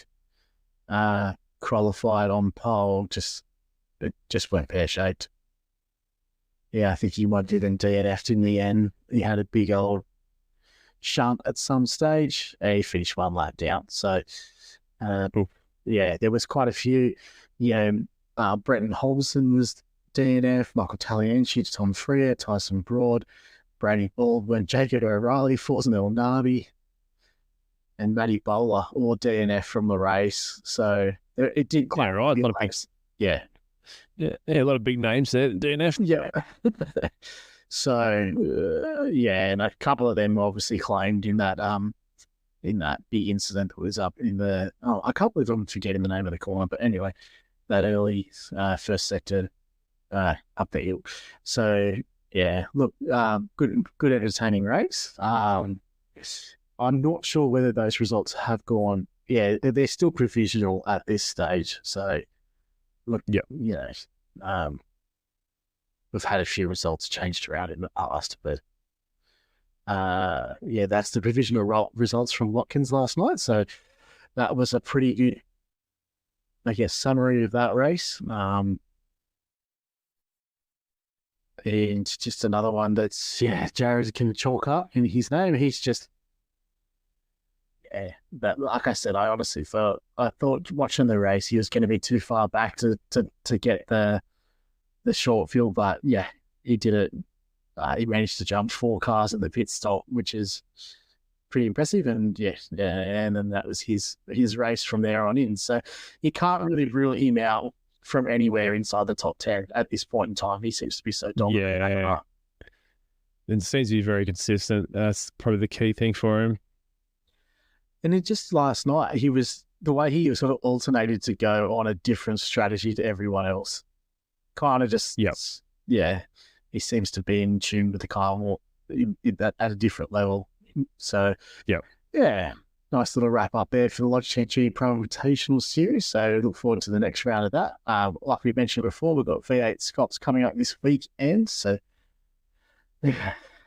qualified on pole, just went pear-shaped. Yeah, I think he wanted and DNF'd in the end. He had a big old shunt at some stage. He finished one lap down. So, yeah, there was quite a few. Brenton Holson was DNF, Michael Talienci, Tom Freer, Tyson Broad, Brady Baldwin, Jacob O'Reilly, Forza El Nabi, and Matty Bowler, all DNF from the race. So it did quite right. A lot of race. Yeah, a lot of big names there. DNF. Yeah. So and a couple of them obviously claimed in that big incident that was up in the I can't believe I'm forgetting the name of the corner, but anyway, that early first sector up the hill. So yeah, look, good entertaining race. I'm not sure whether those results have gone. Yeah, they're still provisional at this stage. So look, we've had a few results changed around in the past, but that's the provisional results from Watkins last night. So that was a pretty good, I guess, summary of that race. And just another one that's, Jared can chalk up in his name. He's just, but like I said, I thought watching the race, he was going to be too far back to get the short field, but yeah, he did it. He managed to jump 4 cars at the pit stop, which is pretty impressive. And and then that was his race from there on in. So you can't really rule him out from anywhere inside the top 10 at this point in time. He seems to be so dominant. Yeah. And seems to be very consistent. That's probably the key thing for him. And it just last night, the way he sort of alternated to go on a different strategy to everyone else. Kind of just, he seems to be in tune with the car more at a different level. So, nice little wrap up there for the Logitech G Pro Invitational series. So look forward to the next round of that. Like we mentioned before, we've got V8 Scots coming up this weekend. So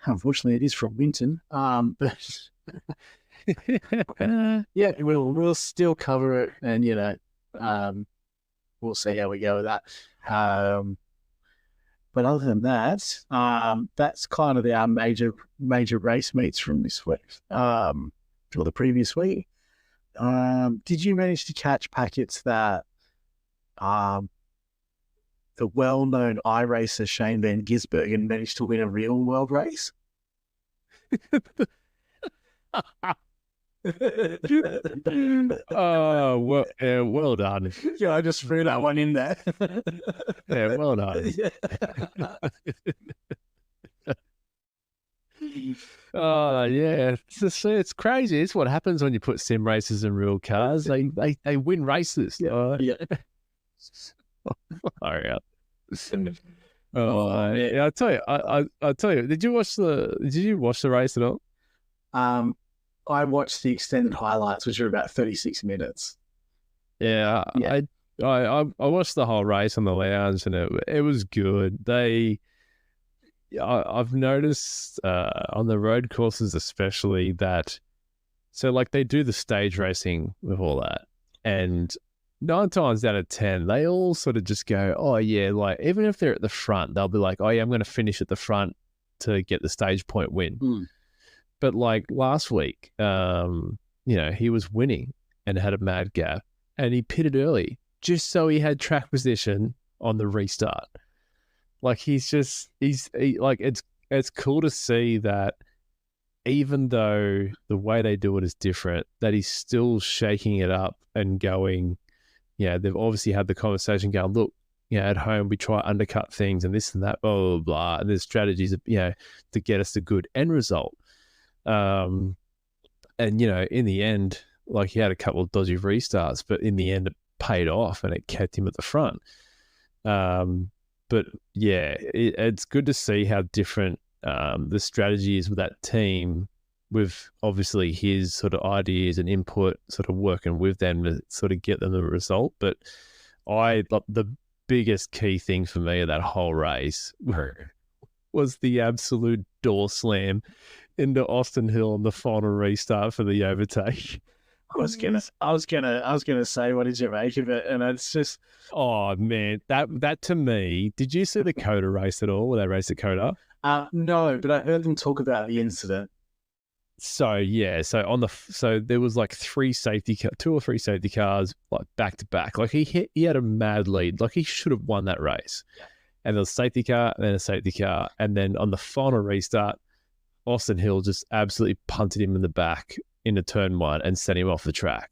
unfortunately, it is from Winton. But we'll still cover it, and we'll see how we go with that. But other than that, that's kind of our major race meets from this week, or the previous week. Did you manage to catch packets that the well-known iRacer Shane Van Gisbergen managed to win a real world race? Oh, well done. Yeah, I just threw that one in there. Yeah, well done. Oh, yeah. It's crazy. It's what happens when you put sim races in real cars. They win races. Yeah. Sorry. I'll tell you. I'll tell you. Did you watch the race at all? I watched the extended highlights, which are about 36 minutes. Yeah. I watched the whole race on the lounge, and it was good. I've noticed on the road courses especially that, so like they do the stage racing with all that, and 9 times out of 10 they all sort of just go, oh yeah, like even if they're at the front, they'll be like, oh yeah, I'm going to finish at the front to get the stage point win. But like last week, he was winning and had a mad gap, and he pitted early just so he had track position on the restart. Like it's cool to see that even though the way they do it is different, that he's still shaking it up and going, they've obviously had the conversation going, look, at home we try to undercut things and this and that, blah, blah, blah. And there's strategies, to get us a good end result. And, in the end, like he had a couple of dodgy restarts, but in the end it paid off and it kept him at the front. But yeah, it's good to see how different the strategy is with that team, with obviously his sort of ideas and input sort of working with them to sort of get them the result. But the biggest key thing for me of that whole race was the absolute door slam into Austin Hill on the final restart for the overtake. I was gonna say, what did you make of it? And it's just, oh man, that to me. Did you see the Coda race at all? Where they raced at Coda? no, but I heard them talk about the incident. So yeah, so there was like two or three safety cars like back to back. Like he had a mad lead. Like he should have won that race. Yeah. And there was a safety car, and then a safety car, and then on the final restart, Austin Hill just absolutely punted him in the back into turn one and sent him off the track.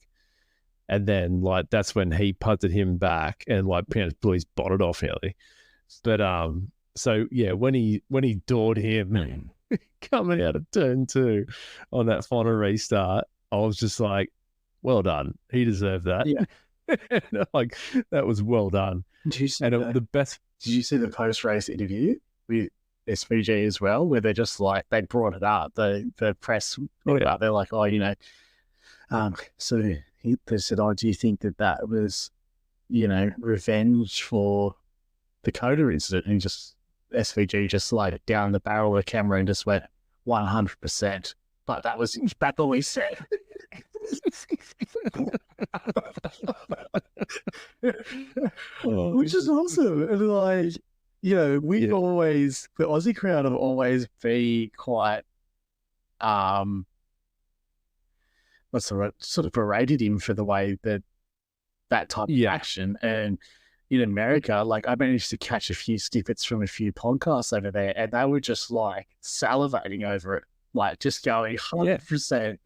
And then like that's when he punted him back and like pretty much blew his bonnet off nearly. But so yeah, when he doored him coming out of turn two on that final restart, I was just like, well done. He deserved that. Yeah. Like that was well done. Did you see the best? Did you see the post-race interview with SVG as well, where they're just like, they brought it up, the press, they're like, oh, you know, so they said, oh, do you think that was, you know, revenge for the Coda incident? And just SVG just like down the barrel of the camera and just went 100%. But that's all he said. Which is awesome. And like, you know, the Aussie crowd have always been quite, what's the right, sort of berated him for the way that type of action. And in America, like I managed to catch a few snippets from a few podcasts over there, and they were just like salivating over it, like just going 100%.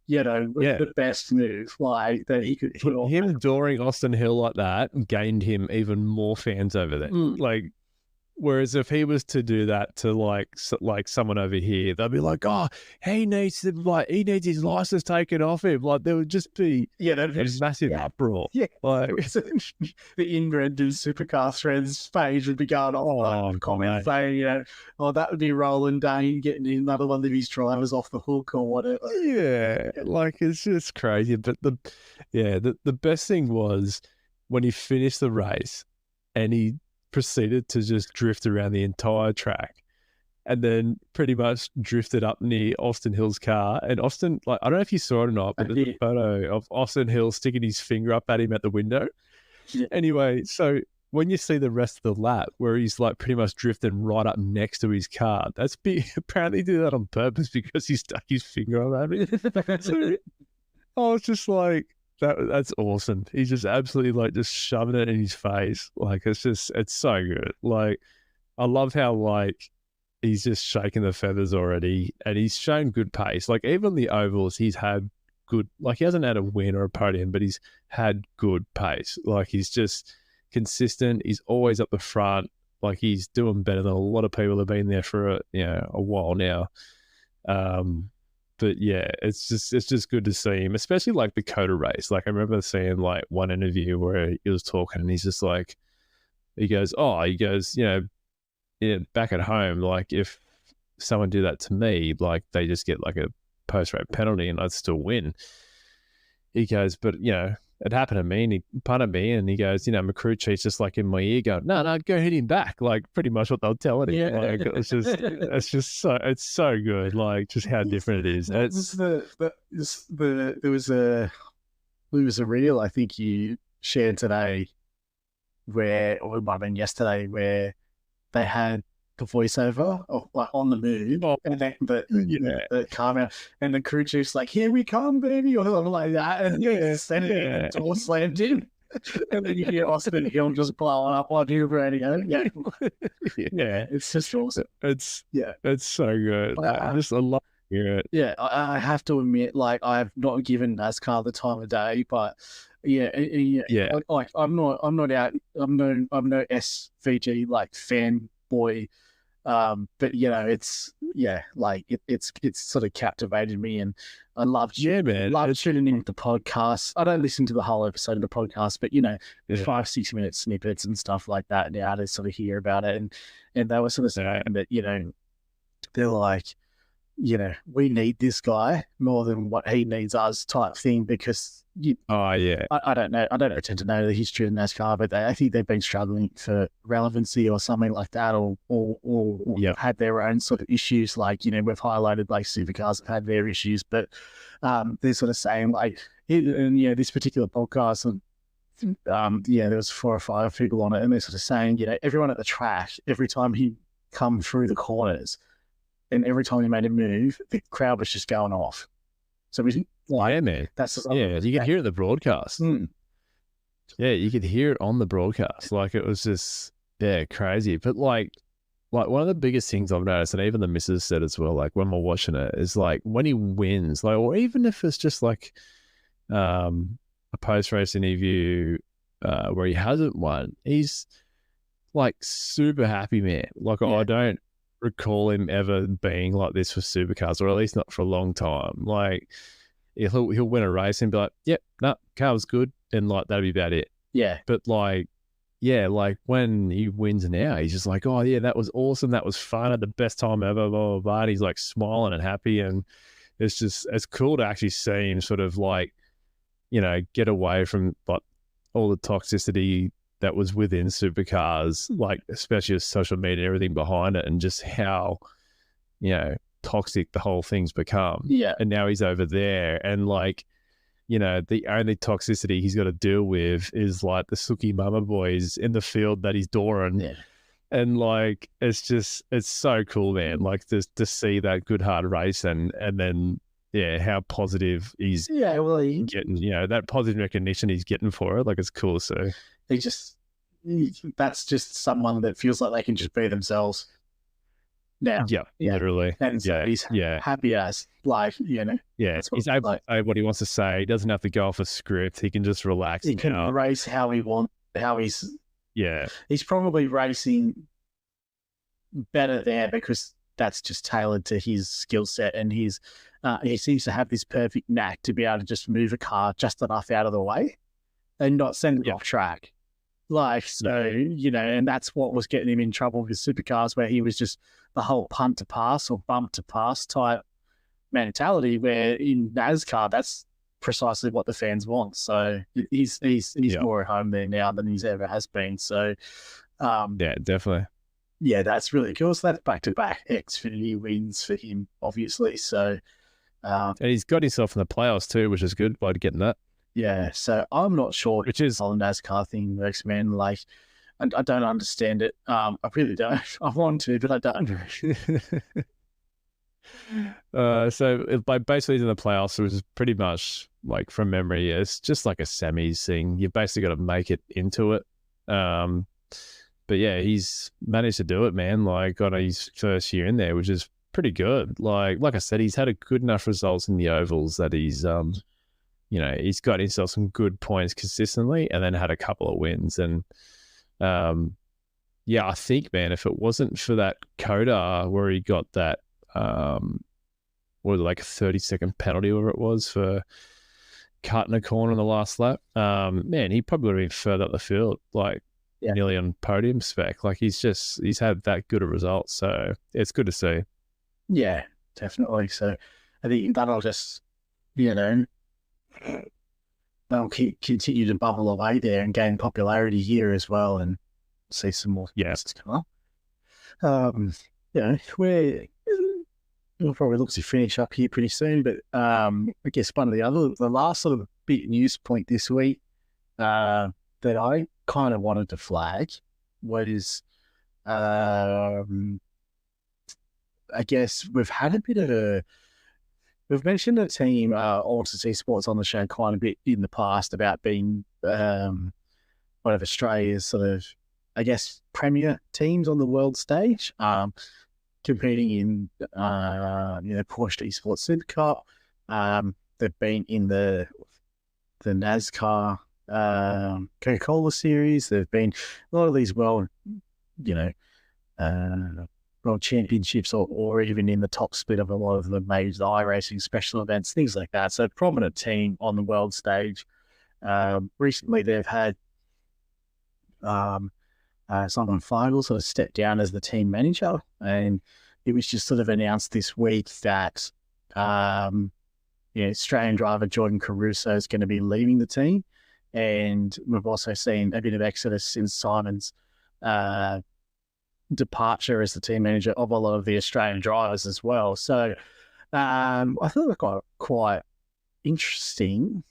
You know, the best move like that he could put on. Him adoring Austin Hill like that gained him even more fans over there. Like, whereas if he was to do that to like someone over here, they'd be like, "Oh, he needs his license taken off him." Like there would just be a massive uproar. Yeah, like the inbred supercar threads page would be going on. Comment saying, you know, oh, that would be Roland Dane getting another one of his drivers off the hook or whatever. Yeah, like it's just crazy. But the best thing was when he finished the race and he proceeded to just drift around the entire track and then pretty much drifted up near Austin Hill's car. And Austin, like, I don't know if you saw it or not, but there's a photo of Austin Hill sticking his finger up at him at the window. Yeah. Anyway, so when you see the rest of the lap where he's like pretty much drifting right up next to his car, apparently he did that on purpose because he stuck his finger up at him. So I was just like, that's awesome. He's just absolutely like just shoving it in his face. Like it's so good. Like I love how like he's just shaking the feathers already, and he's shown good pace. Like even the ovals, he's had good. Like he hasn't had a win or a podium, but he's had good pace. Like he's just consistent. He's always up the front. Like he's doing better than a lot of people have been there for a while now. But yeah, it's just good to see him, especially like the Coda race. Like I remember seeing like one interview where he was talking and he's just like, he goes, you know, back at home, like if someone did that to me, like they just get like a post-race penalty and I'd still win. He goes, but you know, it happened to me and he punted me and he goes, you know, my crew chief's just like in my ear going, no, go hit him back. Like pretty much what they'll tell him. Yeah. Like it's so good. Like just how different it is. There was a reel I think you shared today or it might have been yesterday where they had the voiceover of like on the move, and then the car and the crew chief's like, "Here we come, baby," or something like that, and the door slammed in, and then you hear Austin Hill just blowing up on you, radio. Yeah, it's just awesome. It's so good. I love hearing it. Yeah, I have to admit, like I've not given NASCAR the time of day, but like I'm no SVG like fanboy. But you know, it's sort of captivated me, and I love tuning in the podcast. I don't listen to the whole episode of the podcast, but you know, 5-6 minute snippets and stuff like that now to sort of hear about it, and they were sort of saying that, you know, they're like, we need this guy more than what he needs us type thing, because I don't know. I don't pretend to know the history of NASCAR, but I think they've been struggling for relevancy or something like that, or had their own sort of issues. Like, we've highlighted like supercars have had their issues, but they're sort of saying like, this particular podcast, and there was 4 or 5 people on it, and they're sort of saying, everyone at the track, every time he come through the corners, and every time he made a move, the crowd was just going off. So we, man, that's you could hear it in the broadcast. Mm. Yeah, you could hear it on the broadcast. Like, it was just crazy. But like one of the biggest things I've noticed, and even the missus said as well, like when we're watching it, is like when he wins, like, or even if it's just like a post-race interview where he hasn't won, he's like super happy, man. Like, I don't recall him ever being like this for supercars, or at least not for a long time. Like, he'll win a race and be like, yep, no, car was good, and like that'd be about it. Yeah. But like, like when he wins now, he's just like, oh yeah, that was awesome, that was fun, I had the best time ever, blah, blah, blah. And he's like smiling and happy, and it's cool to actually see him sort of like, get away from like all the toxicity that was within supercars, like especially with social media and everything behind it, and just how, toxic the whole thing's become. Yeah. And now he's over there, and like, the only toxicity he's got to deal with is like the Suki Mama boys in the field that he's dooring. Yeah. And like, it's so cool, man. Like, just to see that good hard race, and then how positive he's getting, that positive recognition he's getting for it. Like, it's cool. So that's just someone that feels like they can just be themselves now. Yeah, literally. And so he's happy as, like, he's able to say what he wants to say. He doesn't have to go off a script. He can just relax. He can race how he wants, he's probably racing better there because that's just tailored to his skill set, and he seems to have this perfect knack to be able to just move a car just enough out of the way and not send it off track. Like, so, and that's what was getting him in trouble with supercars, where he was just the whole punt to pass or bump to pass type mentality, where in NASCAR, that's precisely what the fans want. So he's more at home there now than he's ever has been. So, definitely. Yeah, that's really cool. So that's back-to-back Xfinity wins for him, obviously. So, and he's got himself in the playoffs too, which is good by getting that. Yeah, so I'm not sure which is on the NASCAR thing works, man. Like, I don't understand it. I really don't. I want to, but I don't. So by basically in the playoffs, it was pretty much like, from memory, it's just like a semis thing. You've basically got to make it into it. But yeah, he's managed to do it, man. Like, got his first year in there, which is pretty good. Like I said, he's had a good enough results in the ovals that he's he's got himself some good points consistently, and then had a couple of wins. And I think, man, if it wasn't for that Coda where he got that like a 30-second penalty, whatever it was, for cutting a corner on the last lap, man, he probably would have been further up the field, like nearly on podium spec. Like, he's had that good a result, so it's good to see. Yeah, definitely. So I think that'll just, they'll continue to bubble away there and gain popularity here as well, and see some more come up. We'll probably look to finish up here pretty soon, but I guess the last sort of big news point this week that I kind of wanted to flag was, I guess we've mentioned the team, Altus Esports, on the show quite a bit in the past about being one of Australia's sort of, I guess, premier teams on the world stage, competing in Porsche Esports Supercar. They've been in the NASCAR Coca-Cola series. They've been a lot of these world championships, or even in the top split of a lot of the major iRacing special events, things like that. So, prominent team on the world stage. Recently, they've had Simon Feigl sort of stepped down as the team manager, and it was just sort of announced this week that Australian driver Jordan Caruso is going to be leaving the team. And we've also seen a bit of exodus since Simon's departure as the team manager of a lot of the Australian drivers as well. So I thought it was quite interesting.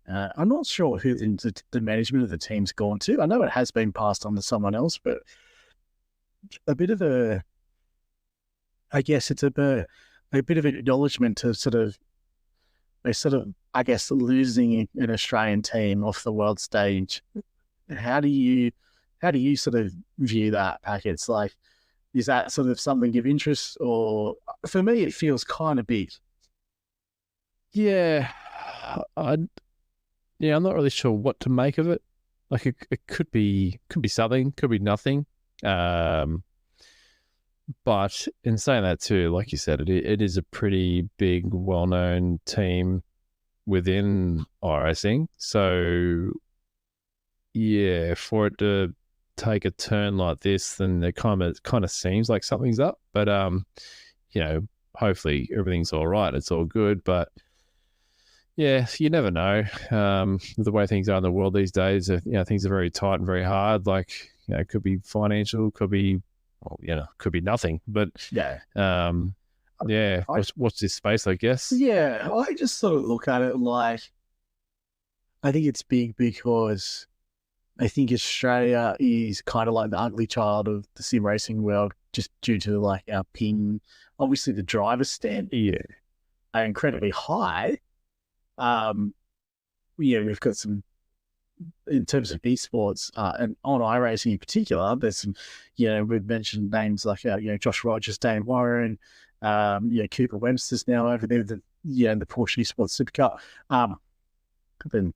I'm not sure who the management of the team's gone to. I know it has been passed on to someone else, but a bit of I guess it's a bit of an acknowledgement to I guess, losing an Australian team off the world stage. How do you sort of view that, Packets? Like, is that sort of something of interest, or for me, it feels kind of big? Yeah, I'm not really sure what to make of it. Like, it could be something, could be nothing. But in saying that too, like you said, it is a pretty big, well-known team within iRacing. So, yeah, for it to take a turn like this, then it kind of seems like something's up. But hopefully everything's all right. It's all good. But yeah, you never know. The way things are in the world these days, things are very tight and very hard. Like, it could be financial, could be nothing. But watch this space, I guess. Yeah, I just sort of look at it like, I think it's big because I think Australia is kind of like the ugly child of the sim racing world, just due to like our ping. Obviously, the driver standard are incredibly high. We've got some, in terms of esports, and on iRacing in particular, there's some, we've mentioned names like, Josh Rogers, Dane Warren, Cooper Webster's now over there, the Porsche Esports Supercar. Then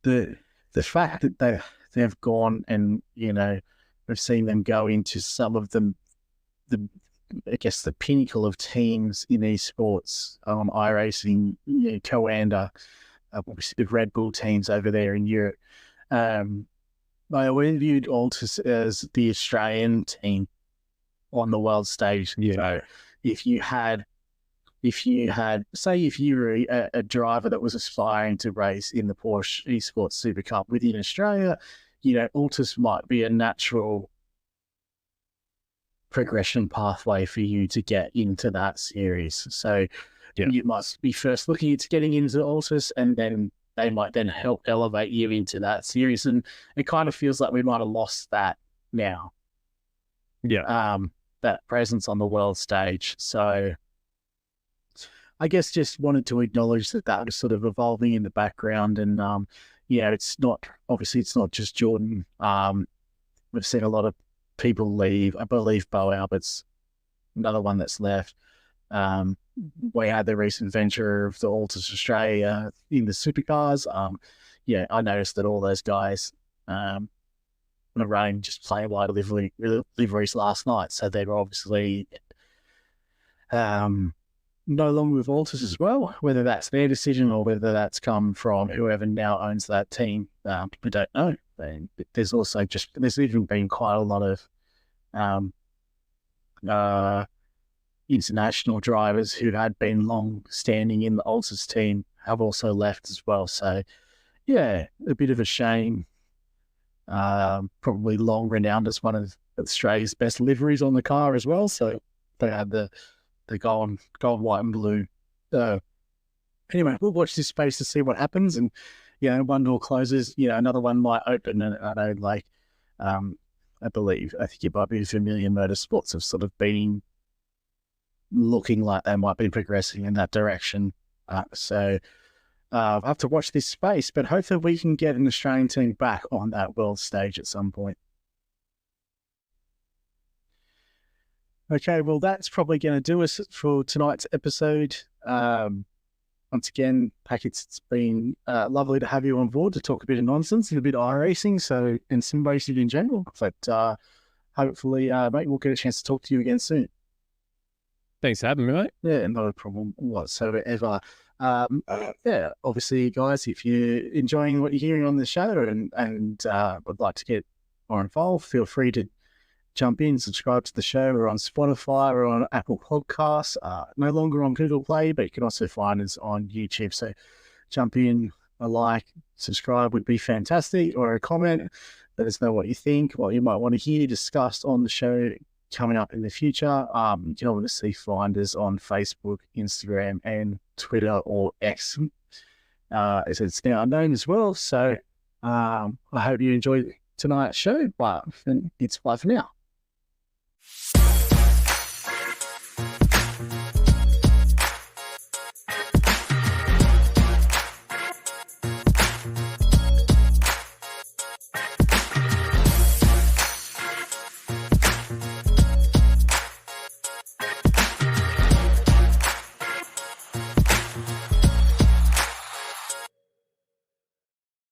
the fact that they've gone and, we've seen them go into some of the I guess the pinnacle of teams in esports, iRacing, Co-Anda, obviously the Red Bull teams over there in Europe. I always viewed Altus as the Australian team on the world stage. If you were a driver that was aspiring to race in the Porsche Esports Super Cup within Australia, Altus might be a natural progression pathway for you to get into that series. So you must be first looking at getting into Altus, and then they might then help elevate you into that series. And it kind of feels like we might have lost that now. That presence on the world stage. So I guess just wanted to acknowledge that was sort of evolving in the background. And, it's not just Jordan. We've seen a lot of people leave. I believe Bo Albert's another one that's left. We had the recent venture of the Altus Australia in the supercars. I noticed that all those guys were running just plain white liveries last night. So they were obviously no longer with Altus as well. Whether that's their decision or whether that's come from whoever now owns that team, we don't know. And there's even been quite a lot of international drivers who had been long standing in the Altus team have also left as well. So a bit of a shame. Probably long renowned as one of Australia's best liveries on the car as well. So they had the gold, white and blue. Anyway, we'll watch this space to see what happens. And, one door closes, another one might open. And I know, I think it might be Familiar Motorsports have sort of been looking like they might be progressing in that direction. So I'll have to watch this space, but hopefully we can get an Australian team back on that world stage at some point. Okay, well, that's probably going to do us for tonight's episode. Once again, Packets, it's been lovely to have you on board to talk a bit of nonsense and a bit of iRacing, and sim racing in general. But hopefully, mate, we'll get a chance to talk to you again soon. Thanks for having me, mate. Yeah, not a problem whatsoever. Obviously, guys, if you're enjoying what you're hearing on the show and would like to get more involved, feel free to jump in, subscribe to the show. We're on Spotify, we're on Apple Podcasts, no longer on Google Play, but you can also find us on YouTube. So jump in, a like, subscribe would be fantastic, or a comment. Let us know what you think, what you might want to hear discussed on the show coming up in the future. You can obviously find us on Facebook, Instagram, and Twitter, or X, as it's now known as well. So I hope you enjoyed tonight's show, but it's bye for now.